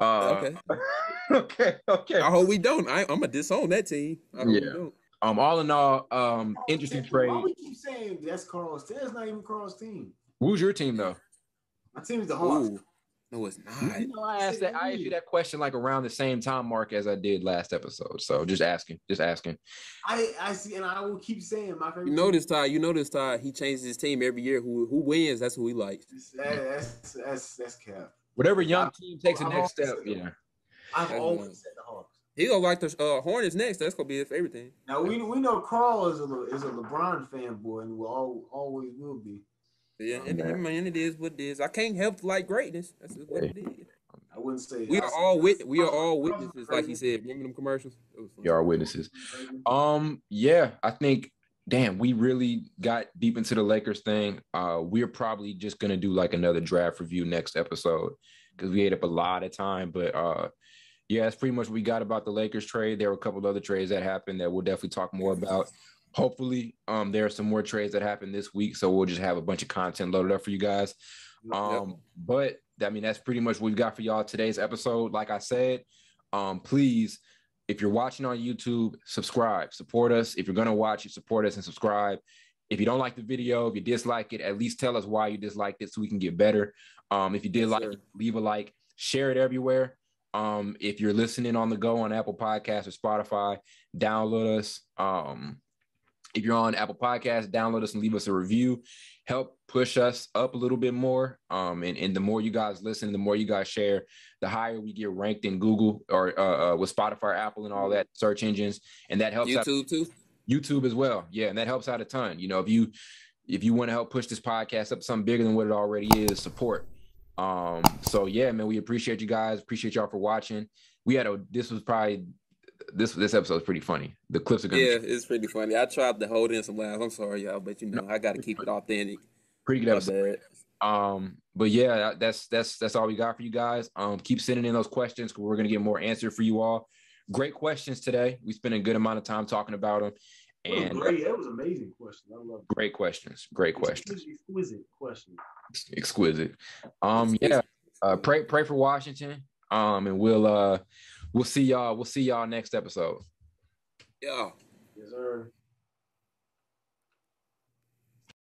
Okay. Okay. I hope we don't. I'm gonna disown that team. I hope we don't. All in all, interesting trade. Why we keep saying that's Carl's team? That's not even Carl's team. Who's your team though? My team is the Hawks. No, it's not. You know, I asked you that question like around the same time mark as I did last episode. So just asking. I see, and I will keep saying my favorite. You know this Ty. He changes his team every year. Who wins? That's who he likes. That's cap. Whatever young team takes the next step. Yeah. I've always said the Hawks. He gonna like the Hornets next. That's gonna be his favorite team. Now we know Carl is a LeBron fanboy and will always will be. Yeah, and it is what it is. I can't help to like greatness. That's just what it is. I wouldn't say we are all witnesses, like he said. Remember them commercials? We are witnesses. Yeah, I think. Damn, we really got deep into the Lakers thing. We're probably just gonna do like another draft review next episode because we ate up a lot of time. But yeah, that's pretty much what we got about the Lakers trade. There were a couple of other trades that happened that we'll definitely talk more about. Hopefully, there are some more trades that happen this week, so we'll just have a bunch of content loaded up for you guys. But I mean, that's pretty much what we've got for y'all today's episode. Like I said, please, if you're watching on YouTube, subscribe, support us. If you're gonna watch it, support us and subscribe. If you don't like the video, if you dislike it, at least tell us why you disliked it so we can get better. If you did like it, leave a like, share it everywhere. If you're listening on the go on Apple Podcasts or Spotify, download us. If you're on Apple Podcasts, download us and leave us a review. Help push us up a little bit more. And the more you guys listen, the more you guys share, the higher we get ranked in Google or with Spotify, Apple, and all that search engines. And that helps YouTube too. YouTube as well. Yeah, and that helps out a ton. You know, if you want to help push this podcast up to something bigger than what it already is, support. So yeah, man, we appreciate you guys. Appreciate y'all for watching. This episode is pretty funny. The clips are gonna it's pretty funny. I tried to hold in some laughs. I'm sorry, y'all, but I got to keep it authentic. Pretty good episode. But yeah, that's all we got for you guys. Keep sending in those questions because we're gonna get more answers for you all. Great questions today. We spent a good amount of time talking about them. And that was amazing question. I love it. Great questions. Exquisite questions. Exquisite. Pray for Washington. And we'll see y'all next episode. Yeah.